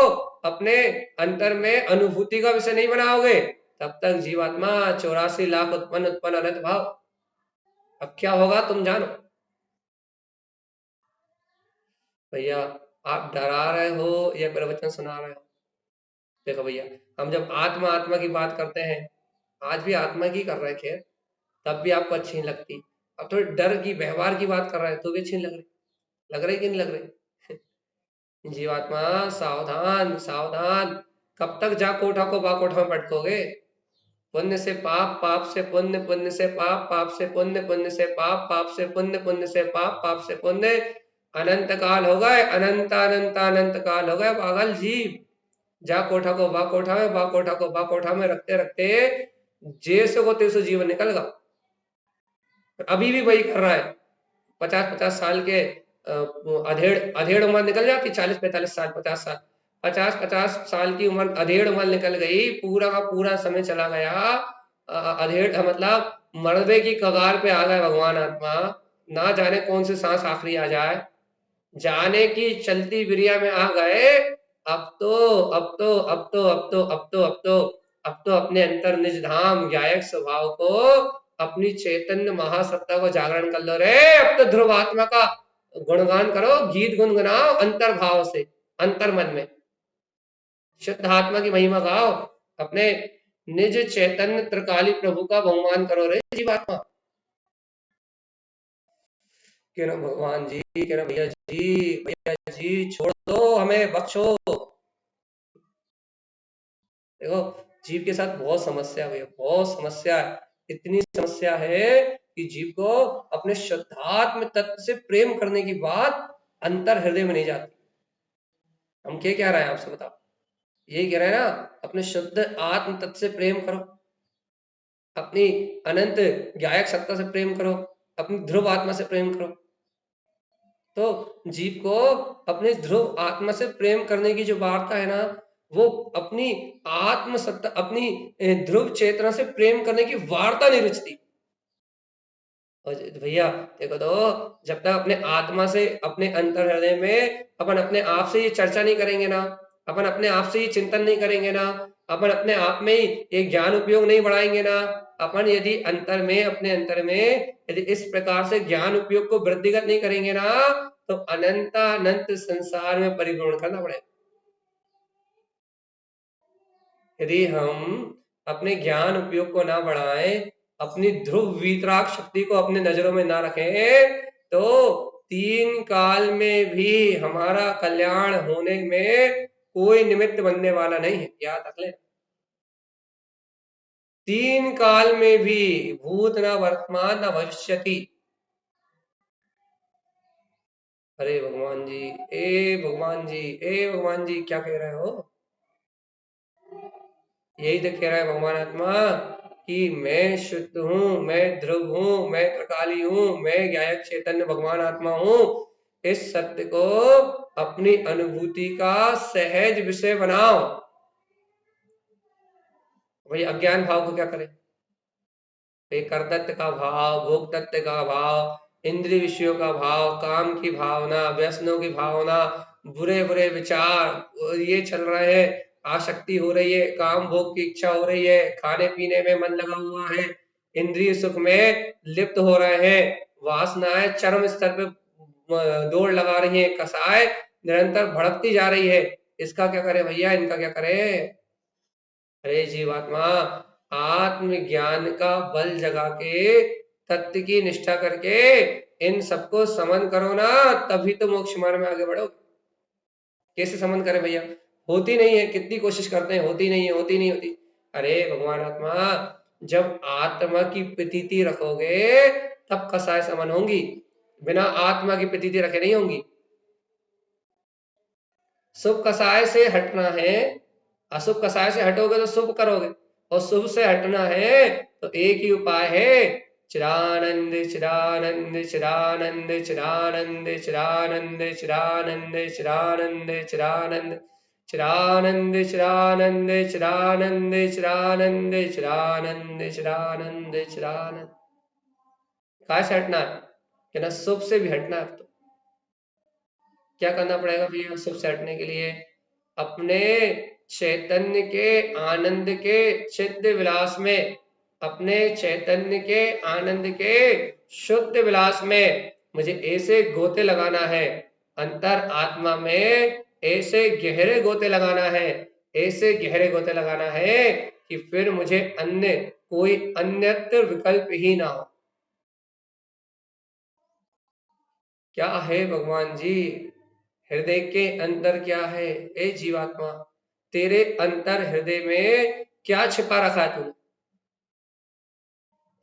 अपने अंतर में अनुभूति का विषय नहीं बनाओगे, तब तक जीवात्मा 84 लाख उत्पन्न अनंत भाव। अब क्या होगा तुम जानो। भैया आप डरा रहे हो या प्रवचन सुना रहे हो? देखो भैया, हम जब आत्मा आत्मा की बात करते हैं, आज भी आत्मा की कर रहे थे, तब भी आपको अच्छी नहीं लगती। अब थोड़ी डर की व्यवहार की बात कर रहे हैं तो भी अच्छी नहीं लग रही कि नहीं लग रही? जीवात्मा सावधान सावधान, कब तक जा कोठा को बा कोठा में पटकोगे? पुण्य से पाप, पाप से पुण्य, पुण्य से पाप, पाप से पुण्य, पुण्य से पाप, पाप से पुण्य, पुण्य से पाप, पाप से पुण्य, अनंत काल हो गए, अनंत अनंत अनंत काल हो गए पागल जीव। जा कोठा को बा कोठा में, बा कोठा को बा कोठा में रखते रखते जैसे को तैसे जीवन निकल गया। अभी भी वही कर रहा है। 50-50 साल के अधेड़ उम्र निकल जाती, 40-45 साल, 50 साल, 50-50 साल की उम्र, अधेड़ उम्र निकल गई, पूरा का पूरा समय चला गया। अधेड़ मतलब मरने की कगार पे आ गए भगवान आत्मा, ना जाने कौन सी सांस आखिरी आ जाए, जाने की चलती बिरिया में आ गए। अब तो अपने अंतर निज धाम गायक स्वभाव को, अपनी चैतन्य महासत्ता को जागरण कर लो रे। अब तो ध्रुव आत्मा का गुणगान करो, गीत गुनगुनाओ अंतर भाव से, अंतर मन में शुद्ध आत्मा की महिमा गाओ, अपने निज चैतन्य त्रिकाली प्रभु का बहुमान करो रे जीवात्मा। कह भगवान जी, कह भैया जी छोड़ दो हमें, बख्शो। देखो जीव के साथ बहुत समस्या है, बहुत समस्या है। इतनी समस्या है कि जीव को अपने शुद्धात्म तत्व से प्रेम करने की बात अंतर हृदय में नहीं जाती। हम क्या कह रहे हैं आपसे बताओ? यही कह रहे हैं ना, अपने शुद्ध आत्म तत्व से प्रेम करो, अपनी अनंत गायक सत्ता से प्रेम करो, अपनी ध्रुव आत्मा से प्रेम करो। तो जीव को अपने ध्रुव आत्मा से प्रेम करने की जो वार्ता है ना, वो अपनी आत्म सत्ता, अपनी ध्रुव चेतना से प्रेम करने की वार्ता नहीं रुचती। भैया देखो तो, जब तक अपने आत्मा से, अपने अंतर हृदय में अपन अपने आप से ये चर्चा नहीं करेंगे ना, अपन अपने आप से ये चिंतन नहीं करेंगे ना, अपन अपने आप में ही एक ज्ञान उपयोग नहीं बढ़ाएंगे ना, अपन यदि अंतर में, अपने अंतर में यदि इस प्रकार से ज्ञान उपयोग को वृद्धिगत नहीं करेंगे ना, तो अनंत संसार में परिभ्रमण करना पड़ेगा। यदि हम अपने ज्ञान उपयोग को ना बढ़ाएं, अपनी ध्रुव वीतराग शक्ति को अपने नजरों में ना रखें, तो 3 काल में भी हमारा कल्याण होने में कोई निमित्त बनने वाला नहीं है, याद रख लें। 3 काल में भी, भूत न वर्तमान न भविष्यति। अरे भगवान जी, ए भगवान जी, ए भगवान जी, क्या कह रहे हो? यही तो कह रहा है भगवान आत्मा कि मैं शुद्ध हूँ, मैं ध्रुव हूँ, मैं त्रिकाली हूँ, मैं गायक चैतन्य भगवान आत्मा हूँ। इस सत्य को अपनी अनुभूति का सहज विषय बनाओ। भाई अज्ञान भाव को क्या करें? कर्तृत्व का भाव, भोग तत्व का भाव, इंद्रिय विषयों का भाव, काम की भावना, व्यसनों की भावना, बुरे बुरे विचार ये चल रहे हैं, आसक्ति हो रही है, काम भोग की इच्छा हो रही है, खाने पीने में मन लगा हुआ है, इंद्रिय सुख में लिप्त हो रहे हैं, वासनाएं चरम स्तर पे दौड़ लगा रही है, कसाय निरंतर भड़कती जा रही है। इसका क्या करे भैया, इनका क्या करे? अरे जीवात्मा, आत्मज्ञान का बल जगा के, तत्व की निष्ठा करके इन सबको समन करो ना, तभी तो मोक्ष मार्ग में आगे बढ़ोगे। कैसे समन करें भैया? होती नहीं है, कितनी कोशिश करते हैं, होती नहीं है, होती नहीं होती। अरे भगवान आत्मा, जब आत्मा की प्रतीति रखोगे तब कसाय समन होंगी, बिना आत्मा की प्रतीति रखे नहीं होंगी। शुभ कसाय से हटना है, अशुभ कसाय से हटोगे तो शुभ करोगे, और शुभ से हटना है तो एक ही उपाय है, चिदानंद चिदानंद चिदानंद चिदानंद चिदानंद चिदानंद चिदानंद चिदानंद चिदानंद चिदानंद चिदानंद चिदानंद चिदानंद चिदानंद चिदानंद। कहाँ से हटना है? कहना सुख से भी हटना है। अब तो क्या करना पड़ेगा भैया सुख से हटने के लिए? अपने चैतन्य के आनंद के चित्त विलास में, अपने चैतन्य के आनंद के शुद्ध विलास में मुझे ऐसे गोते लगाना है, अंतर आत्मा में ऐसे गहरे गोते लगाना है, ऐसे गहरे गोते लगाना है कि फिर मुझे अन्य कोई अन्यत्र विकल्प ही ना हो। क्या है भगवान जी? हृदय के अंदर क्या है? ए जीवात्मा, तेरे अंतर हृदय में क्या छिपा रखा है तूने?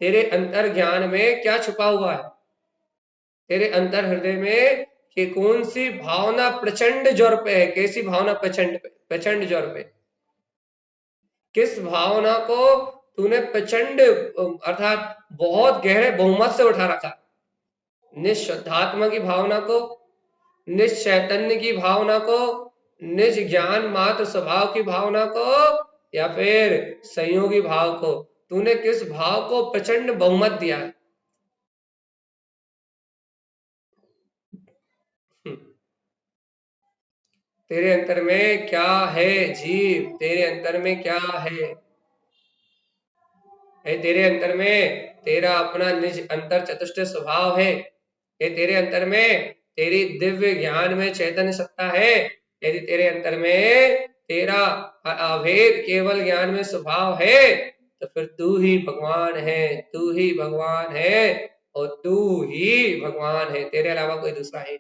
तेरे अंतर ज्ञान में क्या छुपा हुआ है? तेरे अंतर हृदय में कि कौन सी भावना प्रचंड जोर पे है? कैसी भावना प्रचंड जोर पे? किस भावना को तूने प्रचंड अर्थात बहुत गहरे बहुमत से उठा रखा? निश्शुद्धात्मा की भावना को, निश्चैतन्य की भावना को, निज ज्ञान मात्र स्वभाव की भावना को, या फिर संयोगी भाव को? तूने किस भाव को प्रचंड बहुमत दिया है? तेरे अंतर में क्या है जीव? तेरे अंतर में क्या है? तेरे अंतर में तेरा अपना निज अंतर चतुष्ट स्वभाव है। तेरे अंतर में तेरी दिव्य ज्ञान में चैतन्य सत्ता है। यदि तेरे अंतर में तेरा अभेद केवल ज्ञान में स्वभाव है तो फिर तू ही भगवान है, तू ही भगवान है और तू ही भगवान है, तेरे अलावा कोई दूसरा है।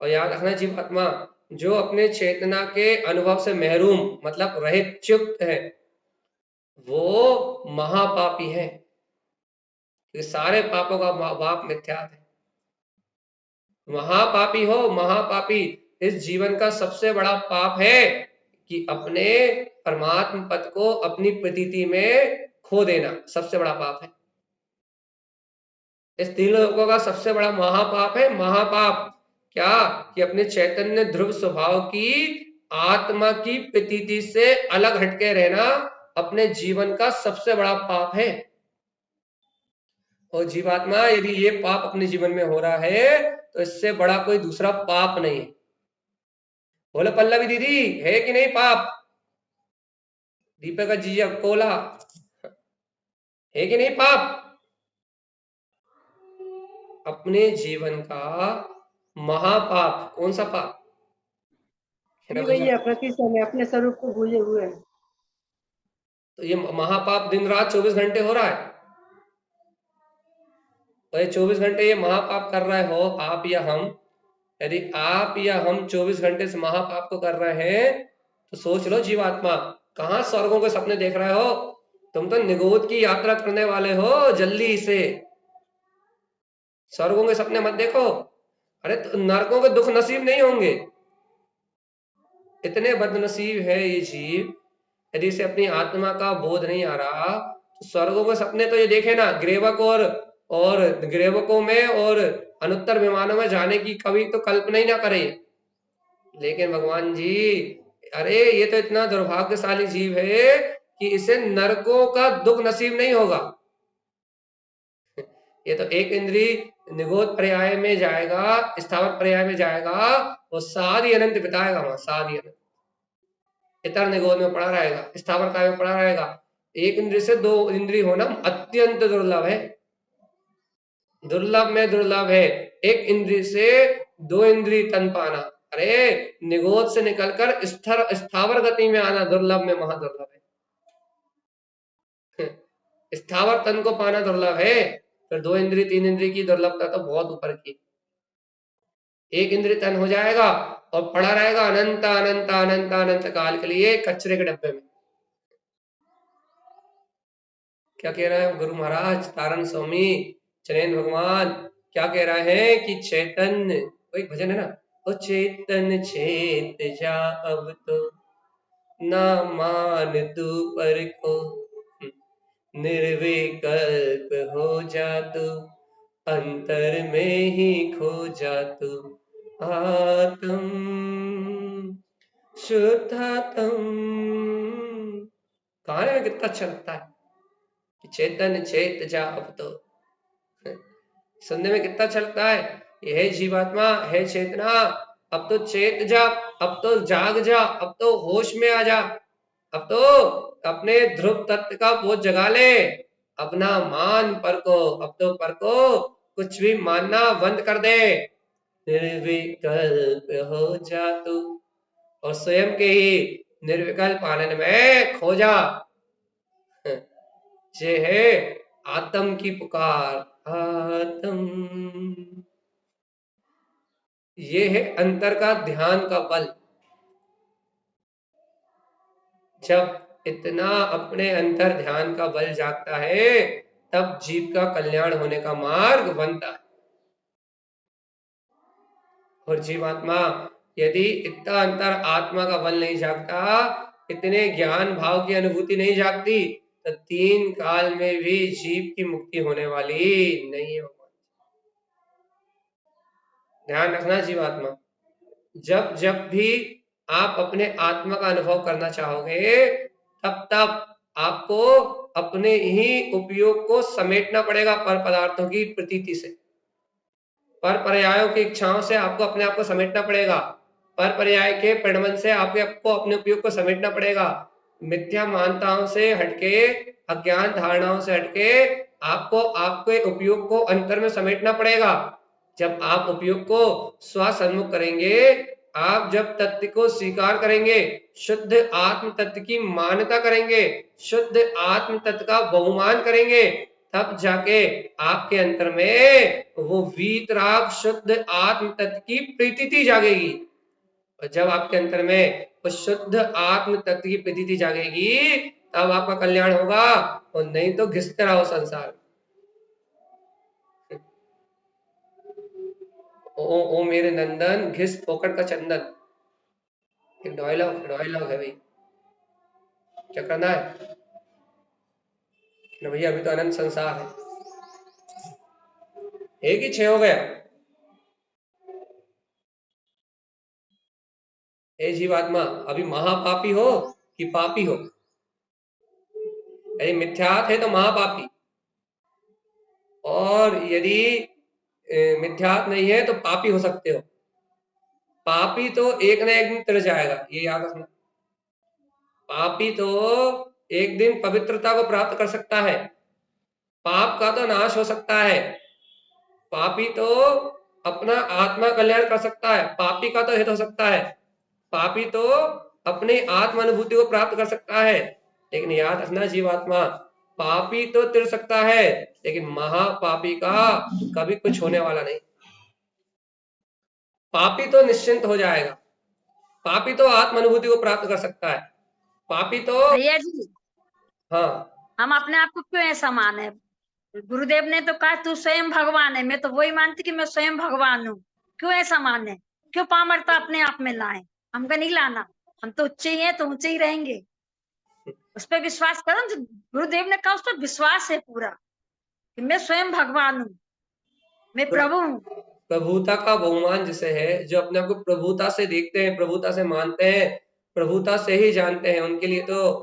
और याद रखना जीवात्मा, जो अपने चेतना के अनुभव से महरूम मतलब रहित च्युत है वो महापापी है। ये सारे पापों का बाप मिथ्या है। महापापी हो महापापी। इस जीवन का सबसे बड़ा पाप है कि अपने परमात्म पद को अपनी प्रतीति में खो देना, सबसे बड़ा पाप है। इस तीन लोगों का सबसे बड़ा महापाप है। महापाप क्या? कि अपने चैतन्य ध्रुव स्वभाव की आत्मा की प्रतीति से अलग हटके रहना अपने जीवन का सबसे बड़ा पाप है। और जीवात्मा, यदि ये पाप अपने जीवन में हो रहा है तो इससे बड़ा कोई दूसरा पाप नहीं। बोले पल्लवी दीदी, है कि नहीं पाप? दीपिका जी अब कोला, है कि नहीं पाप? अपने जीवन का महापाप कौन सा पाप है? भैया प्रकृति में अपने स्वरूप को भूले हुए हैं। तो ये महापाप दिन रात 24 घंटे हो रहा है। तो ये 24 घंटे ये महापाप कर रहे हो आप या हम। यदि आप या हम 24 घंटे से महापाप को कर रहे हैं तो सोच लो जीवात्मा, कहां स्वर्गों के सपने देख रहे हो? तुम तो निगोद की यात्रा करने वाले हो जल्दी से। स्वर्गों के सपने मत देखो। अरे तो नरकों के दुख नसीब नहीं होंगे। इतने बदनसीब है ये जीव, यदि इसे अपनी आत्मा का बोध नहीं आ रहा तो स्वर्गों के सपने तो ये देखे ना, ग्रेवक और ग्रेवकों में और अनुत्तर विमानों में जाने की कभी तो कल्पना ही ना करे। लेकिन भगवान जी, अरे ये तो इतना दुर्भाग्यशाली जीव है कि इसे नरकों का दुख नसीब नहीं होगा। ये तो एक इंद्री निगोद पर्याय में जाएगा, स्थावर पर्याय में जाएगा, वो सारी अनंत बिताएगा वहां, सारी अनंत। इतर निगोद में पड़ा रहेगा, स्थावर काय में पड़ा रहेगा। एक इंद्री से दो इंद्री होना अत्यंत दुर्लभ है, दुर्लभ में दुर्लभ है। एक इंद्री से दो इंद्री तन पाना, अरे निगोद से निकलकर स्थावर गति में आना दुर्लभ में महादुर्लभ है। स्थावर तन को पाना दुर्लभ है, फिर दो इंद्री तीन इंद्री की दुर्लभता तो बहुत ऊपर की। एक इंद्री तन हो जाएगा और पड़ा रहेगा अनंत अनंत अनंत अनंत काल के लिए कचरे के डब्बे में। क्या कह रहे हैं गुरु महाराज तारण स्वामी चैन भगवान? क्या कह रहे हैं कि चैतन्य, कोई भजन है ना, ओ चेतन चेत जा अब तो ना मान तू पर को, निर्विकल्प हो जा तू, अंतर में ही खो जा तू, आत्म शुद्धात्म। गाने में कितना अच्छा लगता है कि चेतन चेत जा अब तो, सुनने में कितना अच्छा लगता है। यह जीवात्मा है चेतना, अब तो चेत जा, अब तो जाग जा, अब तो होश में आ जा, अब तो अपने ध्रुव तत्व का बोध जगा ले, अपना मान पर को, अब तो पर को कुछ भी मानना बंद कर दे, निर्विकल्प हो जा तू, और स्वयं के ही निर्विकल्प आनंद में खो जा। ये है आत्म की पुकार, आत्म। ये है अंतर का ध्यान का बल। जब इतना अपने अंतर ध्यान का बल जागता है, तब जीव का कल्याण होने का मार्ग बनता है। और जीवात्मा यदि इतना अंतर आत्मा का बल नहीं जागता, इतने ज्ञान भाव की अनुभूति नहीं जागती, तो 3 काल में भी जीव की मुक्ति होने वाली नहीं है। ध्यान रखना जीवात्मा, जब जब भी आप अपने आत्मा का अनुभव करना चाहोगे, तब तब आपको अपने ही उपयोग को समेटना पड़ेगा पर पदार्थों की प्रतीति से, पर पर्यायों की इच्छाओं से आपको अपने आप को समेटना पड़ेगा, पर पर्याय के परिणमन से आपको अपने उपयोग को समेटना पड़ेगा, मिथ्या मान्यताओं से हटके, अज्ञान धारणाओं से हटके आपको आपके उपयोग को अंतर में समेटना पड़ेगा। जब आप उपयोग को स्वसन्मुख करेंगे, आप जब तत्व को स्वीकार करेंगे, शुद्ध आत्म तत्व की मान्यता करेंगे, शुद्ध आत्म तत्व का बहुमान करेंगे, तब जाके आपके अंतर में वो वीतराग शुद्ध आत्म तत्व की प्रीति जागेगी। और जब आपके अंतर में वो शुद्ध आत्म तत्व की प्रीति जागेगी, तब आपका कल्याण होगा, और नहीं तो घिसते रहो संसार। ओ मेरे नंदन घिस फोकट का चंदन, एक डायलॉग है भाई। क्या करना है ना भैया, अभी तो अनंत संसार है। एक ही 6 हो गया। ए जीवात्मा, अभी महापापी हो कि पापी हो? यदि मिथ्यात्व है तो महापापी, और यदि मिथ्यात्व नहीं है तो पापी हो सकते हो। पापी तो एक ना एक दिन तर जाएगा, ये याद रखना। पापी तो एक दिन पवित्रता को प्राप्त कर सकता है, पाप का तो नाश हो सकता है। पापी तो अपना आत्मा कल्याण कर सकता है, पापी का तो हित हो सकता है। पापी तो अपनी आत्म अनुभूति को प्राप्त कर सकता है, लेकिन याद रखना जीवात्मा, पापी तो तिर सकता है, लेकिन महापापी का कभी कुछ होने वाला नहीं। पापी तो निश्चिंत हो जाएगा, पापी तो आत्म अनुभूति को प्राप्त कर सकता है, पापी तो। भैया जी, हाँ, हम अपने आप को क्यों ऐसा माने? गुरुदेव ने तो कहा तू स्वयं भगवान है, मैं तो वही मानती कि मैं स्वयं भगवान हूँ। क्यों ऐसा माने? क्यों पामरता अपने आप में लाए? हमको नहीं लाना, हम तो ऊंचे ही हैं, तो ऊंचे ही रहेंगे। उस पर विश्वास करो, जो गुरुदेव ने कहा उस पर विश्वास है पूरा कि मैं स्वयं भगवान हूँ, मैं प्रभु हूँ। प्रभुता का बहुमान जिसे है, जो अपने आप को प्रभुता से देखते हैं, प्रभुता से मानते हैं, प्रभुता से ही जानते हैं, उनके लिए तो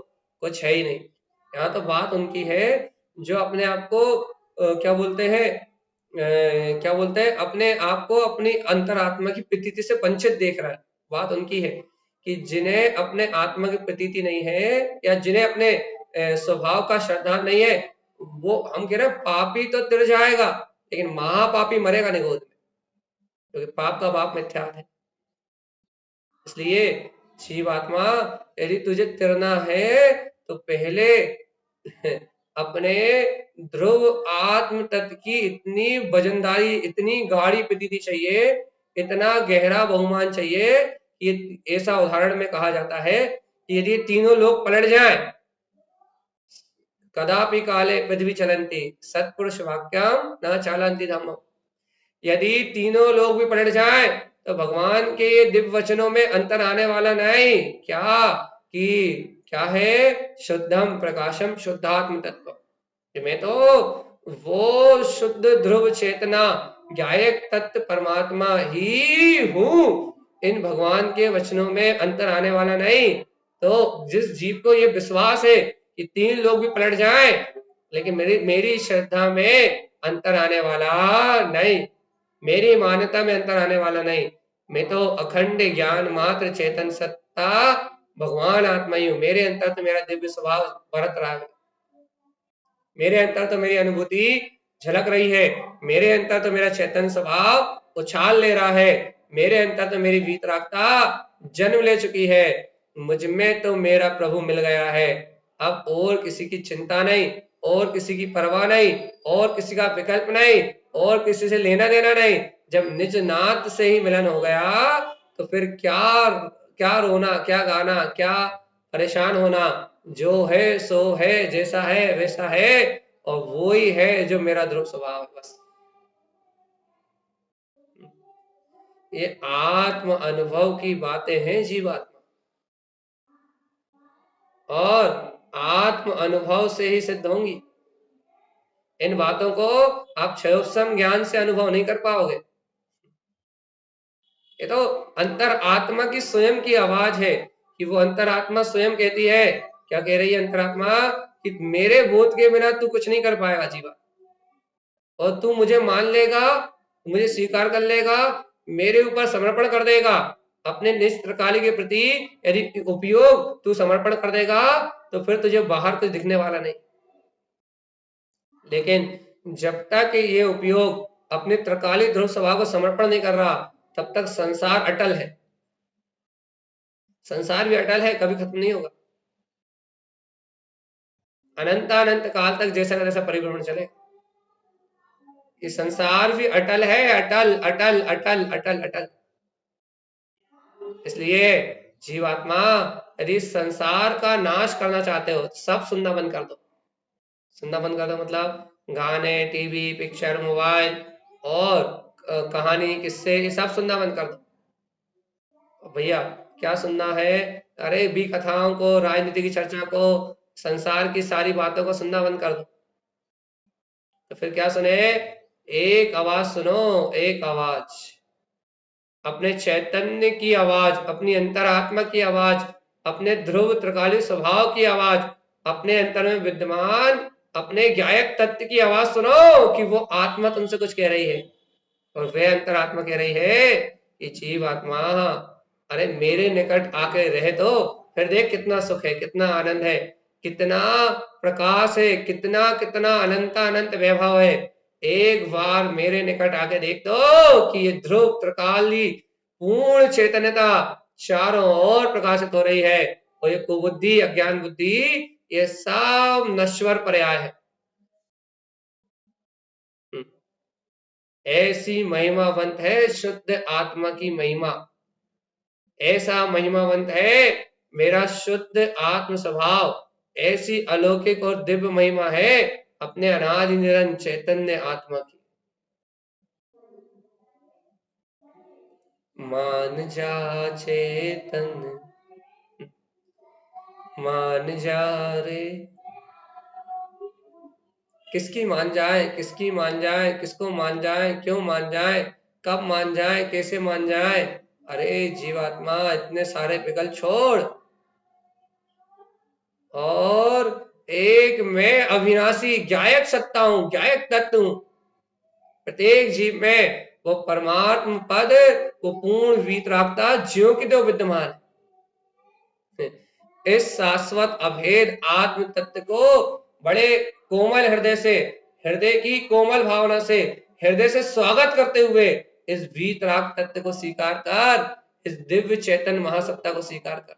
कुछ है ही नहीं। यहाँ तो बात उनकी है जो अपने आप को क्या बोलते हैं, अपने आप को अपनी अंतरात्मा की प्रतीति से वंचित देख रहा है। बात उनकी है कि जिन्हें अपने आत्मा की प्रतीति नहीं है, या जिन्हें अपने स्वभाव का श्रद्धा नहीं है, वो हम कह रहे हैं पापी तो तिर जाएगा, लेकिन महापापी मरेगा नहीं गोद में, क्योंकि पाप का बाप मिथ्या है। इसलिए जीवात्मा, यदि तुझे तिरना है तो पहले अपने ध्रुव आत्म तत्व की इतनी वजनदारी, इतनी गाढ़ी प्रतीति चाहिए, इतना गहरा बहुमान चाहिए। ये ऐसा उदाहरण में कहा जाता है कि यदि तीनों लोग पलट जाएं, कदापि काले पृथ्वी चलंती सत्पुरुष वाक्यम न चालंती धम्म। यदि तीनों लोग भी पलट जाएं, तो भगवान के ये दिव्य वचनों में अंतर आने वाला नहीं। क्या कि क्या है? शुद्धम प्रकाशम शुद्धात्म तत्व। कि मैं तो वो शुद्ध ध्रुव चेतना गायक तत्व परमात्मा ही हूं, इन भगवान के वचनों में अंतर आने वाला नहीं। तो जिस जीव को ये विश्वास है कि 3 लोग भी पलट जाएं, लेकिन मेरी श्रद्धा में अंतर आने वाला नहीं, मेरी मान्यता में अंतर आने वाला नहीं। मैं तो अखंड ज्ञान मात्र चेतन सत्ता भगवान आत्मा ही हूं। मेरे अंतर तो मेरा दिव्य स्वभाव बरत रहा है, मेरे अंतर तो मेरी अनुभूति झलक रही है, मेरे अंतर तो मेरा चेतन स्वभाव उछाल ले रहा है, मेरे अंतर तो मेरी वीतरागता जन्म ले चुकी है, मुझ में तो मेरा प्रभु मिल गया है। अब और किसी की चिंता नहीं, और किसी की परवाह नहीं, और किसी का विकल्प नहीं, और किसी से लेना देना नहीं। जब निज नाथ से ही मिलन हो गया तो फिर क्या क्या रोना, क्या गाना, क्या परेशान होना। जो है सो है, जैसा है वैसा है, और वो ही है जो मेरा ध्रुव स्वभाव है। बस ये आत्म अनुभव की बातें हैं जीवात्मा, और आत्म अनुभव से ही सिद्ध होंगी। इन बातों को आप क्षयोत्सम ज्ञान से अनुभव नहीं कर पाओगे। ये तो अंतर आत्मा की स्वयं की आवाज है कि वो अंतरात्मा स्वयं कहती है। क्या कह रही है अंतरात्मा? कि मेरे बोध के बिना तू कुछ नहीं कर पाएगा जीवा, और तू मुझे मान लेगा, मुझे स्वीकार कर लेगा, मेरे ऊपर समर्पण कर देगा, अपने निष्त्रकाली के प्रति यदि उपयोग तू समर्पण कर देगा तो फिर तुझे बाहर कुछ दिखने वाला नहीं। लेकिन जब तक ये उपयोग अपने त्रिकाली ध्रुव स्वभाव को समर्पण नहीं कर रहा, तब तक संसार अटल है। संसार भी अटल है, कभी खत्म नहीं होगा। अनंत काल तक जैसा का तैसा परिभ्रमण चले। ये संसार भी अटल है, अटल अटल अटल अटल अटल। इसलिए जीवात्मा यदि संसार का नाश करना चाहते हो, सब सुनना बंद कर दो। सुनना बंद कर दो मतलब गाने, टीवी, पिक्चर, मोबाइल और कहानी, किस्से, ये सब सुनना बंद कर दो। भैया क्या सुनना है? अरे भी कथाओं को, राजनीति की चर्चा को, संसार की सारी बातों को सुनना बंद कर दो। तो फिर क्या सुने? एक आवाज सुनो, एक आवाज, अपने चैतन्य की आवाज, अपनी अंतरात्मा की आवाज, अपने ध्रुव त्रिकाली स्वभाव की आवाज, अपने अंतर में विद्यमान अपने गायक तत्व की आवाज सुनो कि वो आत्मा तुमसे कुछ कह रही है। और वह अंतरात्मा कह रही है कि जीव आत्मा, अरे मेरे निकट आके रहे तो फिर देख कितना सुख है, कितना आनंद है, कितना प्रकाश है, कितना कितना अनंत अनंत वैभव है। एक बार मेरे निकट आके देख दो कि ये ध्रुव त्रिकाली पूर्ण चैतन्यता चारों ओर प्रकाशित हो रही है, और ये कुबुद्धि, अज्ञान बुद्धि, ये सब नश्वर पर्याय है। ऐसी महिमावंत है शुद्ध आत्मा की महिमा, ऐसा महिमावंत है मेरा शुद्ध आत्म स्वभाव, ऐसी अलौकिक और दिव्य महिमा है अपने अनादि निरंतर चैतन्य आत्मा की। मान जा चेतन, मान जा रे। किसकी मान जाए, किसकी मान जाए, किसको मान जाए, क्यों मान जाए, कब मान जाए, कैसे मान जाए? अरे जीवात्मा इतने सारे विकल्प छोड़, और एक मैं अविनाशी गायक सत्ता हूं, गायक तत्व हूं। प्रत्येक जीव में वो परमात्म पद, वो पूर्ण वीतरागता ज्यों की त्यों विद्यमान है। इस शाश्वत अभेद आत्म तत्व को बड़े कोमल हृदय से, हृदय की कोमल भावना से, हृदय से स्वागत करते हुए इस वीतराग तत्व को स्वीकार कर, इस दिव्य चैतन्य महासत्ता को स्वीकार कर।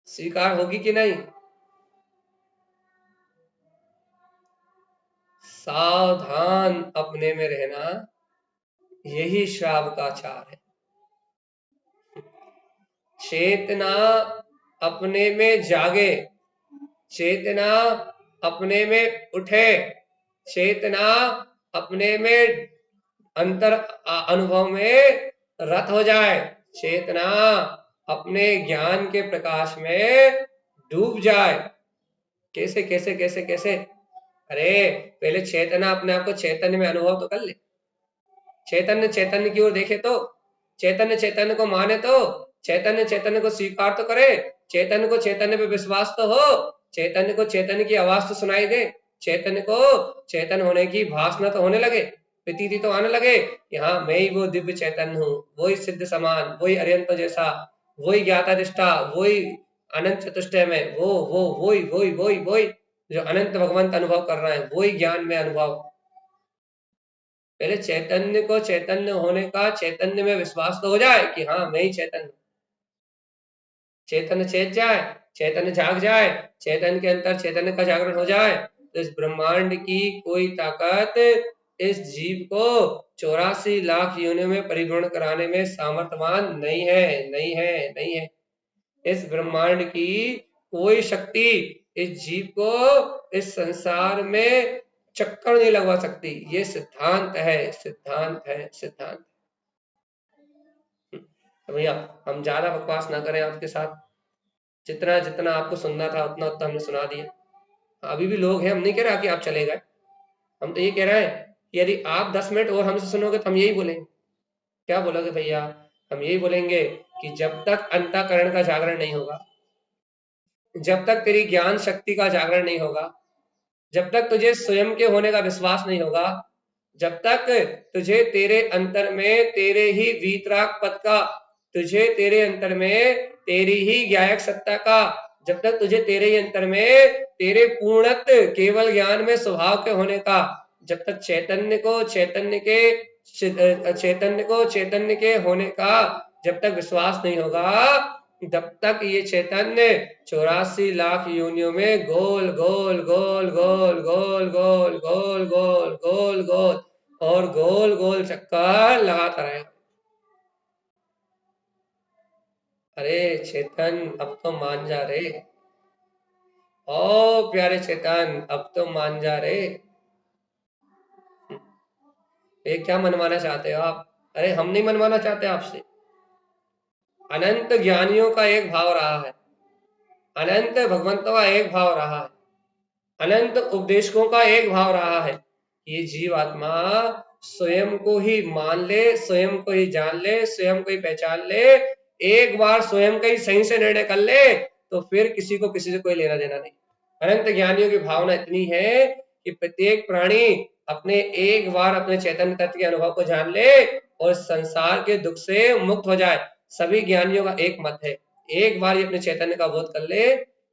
स्वीकार होगी कि नहीं? सावधान अपने में रहना, यही श्राव का आचार है। चेतना अपने में जागे, चेतना अपने में उठे, चेतना अपने में अंतर अनुभव में रत हो जाए, चेतना अपने ज्ञान के प्रकाश में डूब जाए, कैसे कैसे कैसे कैसे? अरे पहले चेतना अपने आप को चैतन्य में अनुभव तो कर ले। चैतन्य चैतन्य की ओर देखे तो, चैतन्य चैतन्य को माने तो, चैतन्य चैतन्य को स्वीकार तो करे, चैतन्य को चैतन्य पे विश्वास तो हो, चैतन्य को चैतन्य की आवाज तो सुनाई दे, चैतन्य को चैतन्य होने की भासना तो होने लगे, प्रतीति तो आने लगे कि हाँ मैं ही वो दिव्य चैतन्य हूँ, वही सिद्ध समान, वही अरिहंत जैसा, वही ज्ञाताधिष्ठा, वही अनंत चतुष्टय में, वो वही वही वही वही जो अनंत भगवंत अनुभव कर रहे हैं, वही ज्ञान में अनुभव। पहले चैतन्य को चैतन्य होने का चैतन्य में विश्वास तो हो जाए कि हाँ मैं ही चैतन्य, चैतन्य चेत जाए, चैतन्य जाग जाए, चैतन्य के अंतर चैतन्य का जागरण हो जाए, तो इस ब्रह्मांड की कोई ताकत इस जीव को 84 लाख योनियों में परिभ्रमण कराने में सामर्थ्यवान नहीं है, नहीं है, नहीं है। इस ब्रह्मांड की कोई शक्ति इस जीव को इस संसार में चक्कर नहीं लगवा सकती। ये सिद्धांत है, सिद्धांत है, सिद्धांत। तो भैया हम ज्यादा बकवास ना करें आपके साथ, जितना जितना आपको सुनना था उतना उतना हमने सुना दिया। अभी भी लोग हैं, हम नहीं कह रहा कि आप चले गए, हम तो ये कह रहे हैं कि यदि आप 10 मिनट और हमसे सुनोगे तो हम यही बोलेंगे। क्या बोलोगे भैया? हम यही बोलेंगे कि जब तक अंतःकरण का जागरण नहीं होगा, जब तक तेरी ज्ञान शक्ति का जागरण नहीं होगा, जब तक तुझे स्वयं के होने का विश्वास नहीं होगा, जब तक तुझे तेरे अंतर में तेरे ही वीतराग पद का, तुझे तेरे अंतर में तेरी ही ज्ञायक सत्ता का, जब तक तुझे तेरे ही अंतर में तेरे पूर्णत्व केवल ज्ञान में स्वभाव के होने का, जब तक चैतन्य को चैतन्य के होने का जब तक विश्वास नहीं होगा, जब तक ये चैतन्य 84 लाख योनियों में गोल गोल गोल गोल गोल गोल गोल गोल गोल गोल और गोल गोल चक्कर लगाता रहेगा। अरे चेतन अब तो मान जा रे, ओ प्यारे चेतन अब तो मान जा रे। ये क्या मनवाना चाहते हो आप? अरे हम नहीं मनवाना चाहते आपसे, अनंत ज्ञानियों का एक भाव रहा है, अनंत भगवंतों का एक भाव रहा है, अनंत उपदेशकों का एक भाव रहा है। ये जीव आत्मा स्वयं को ही मान ले, स्वयं को ही जान ले, स्वयं को ही पहचान ले, एक बार स्वयं का ही सही से निर्णय कर ले तो फिर किसी को किसी से कोई लेना देना नहीं। अनंत ज्ञानियों की भावना इतनी है कि प्रत्येक प्राणी अपने एक बार अपने चैतन्य तत्व के अनुभव को जान ले और संसार के दुख से मुक्त हो जाए। सभी ज्ञानियों का एक मत है, एक बार ये अपने चैतन्य का बोध कर ले,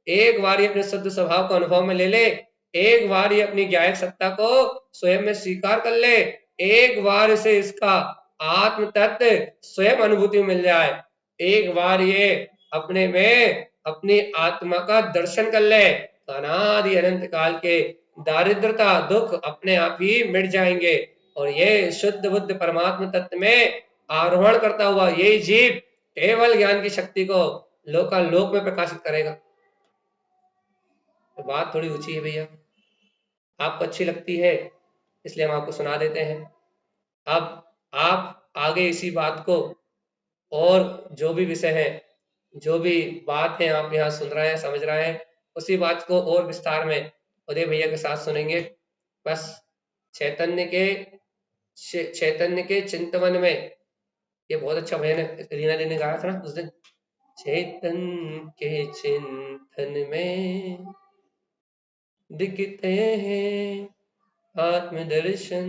एक बार ये अपने शुद्ध स्वभाव को अनुभव में ले ले, एक बार ये अपनी ज्ञायक सत्ता को स्वयं में स्वीकार कर ले, एक बार इसे इसका आत्म तत्व स्वयं अनुभूति में मिल जाए, एक बार ये अपने में अपनी आत्मा का दर्शन कर ले, अनादि अनंत काल के दारिद्रता दुख अपने आप ही मिट जाएंगे और ये शुद्ध बुद्ध परमात्मा तत्व में आरोहण करता हुआ यही जीव केवल ज्ञान की शक्ति को लोकालोक में प्रकाशित करेगा। तो बात थोड़ी ऊंची है भैया, आपको अच्छी लगती है इसलिए हम आपको सुना देते हैं। अब आप आगे इसी बात को और जो भी विषय है, जो भी बात है आप यहाँ सुन रहे हैं, समझ रहे हैं, उसी बात को और विस्तार में उदय भैया के साथ सुनेंगे। बस चैतन्य के चिंतवन में, ये बहुत अच्छा भजन है, रीना दी ने गाया था ना उस दिन, चैतन्य के चिंतन में दिखते हैं आत्मदर्शन।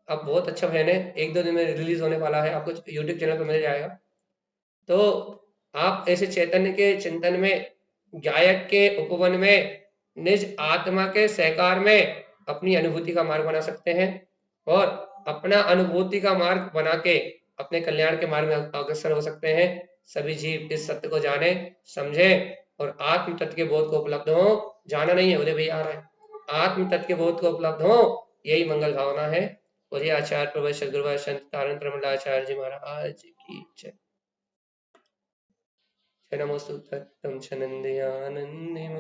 अब बहुत अच्छा भजन है, 1-2 दिन में रिलीज होने वाला है, आपको यूट्यूब चैनल पर मिल जाएगा। तो आप ऐसे चैतन्य के चिंतन में, गायक के उपवन में, निज आत्मा के सहकार में अपनी अनुभूति का मार्ग बना सकते हैं और अपना अनुभूति का मार्ग बना के अपने कल्याण के मार्ग में अग्रसर हो सकते हैं। सभी जीव इस सत्य को जाने, समझे और आत्म तत्व के बोध को उपलब्ध हो। जाना नहीं है, उदय भैया आ रहा है, आत्म तत्व के बोध को उपलब्ध हो, यही मंगल भावना है। और ये आचार्य प्रभु सदगुरु संत तारण प्रमंडलाचार्य जी महाराज की जय। नमोस्तु तत्तम छनंदयानंदिम।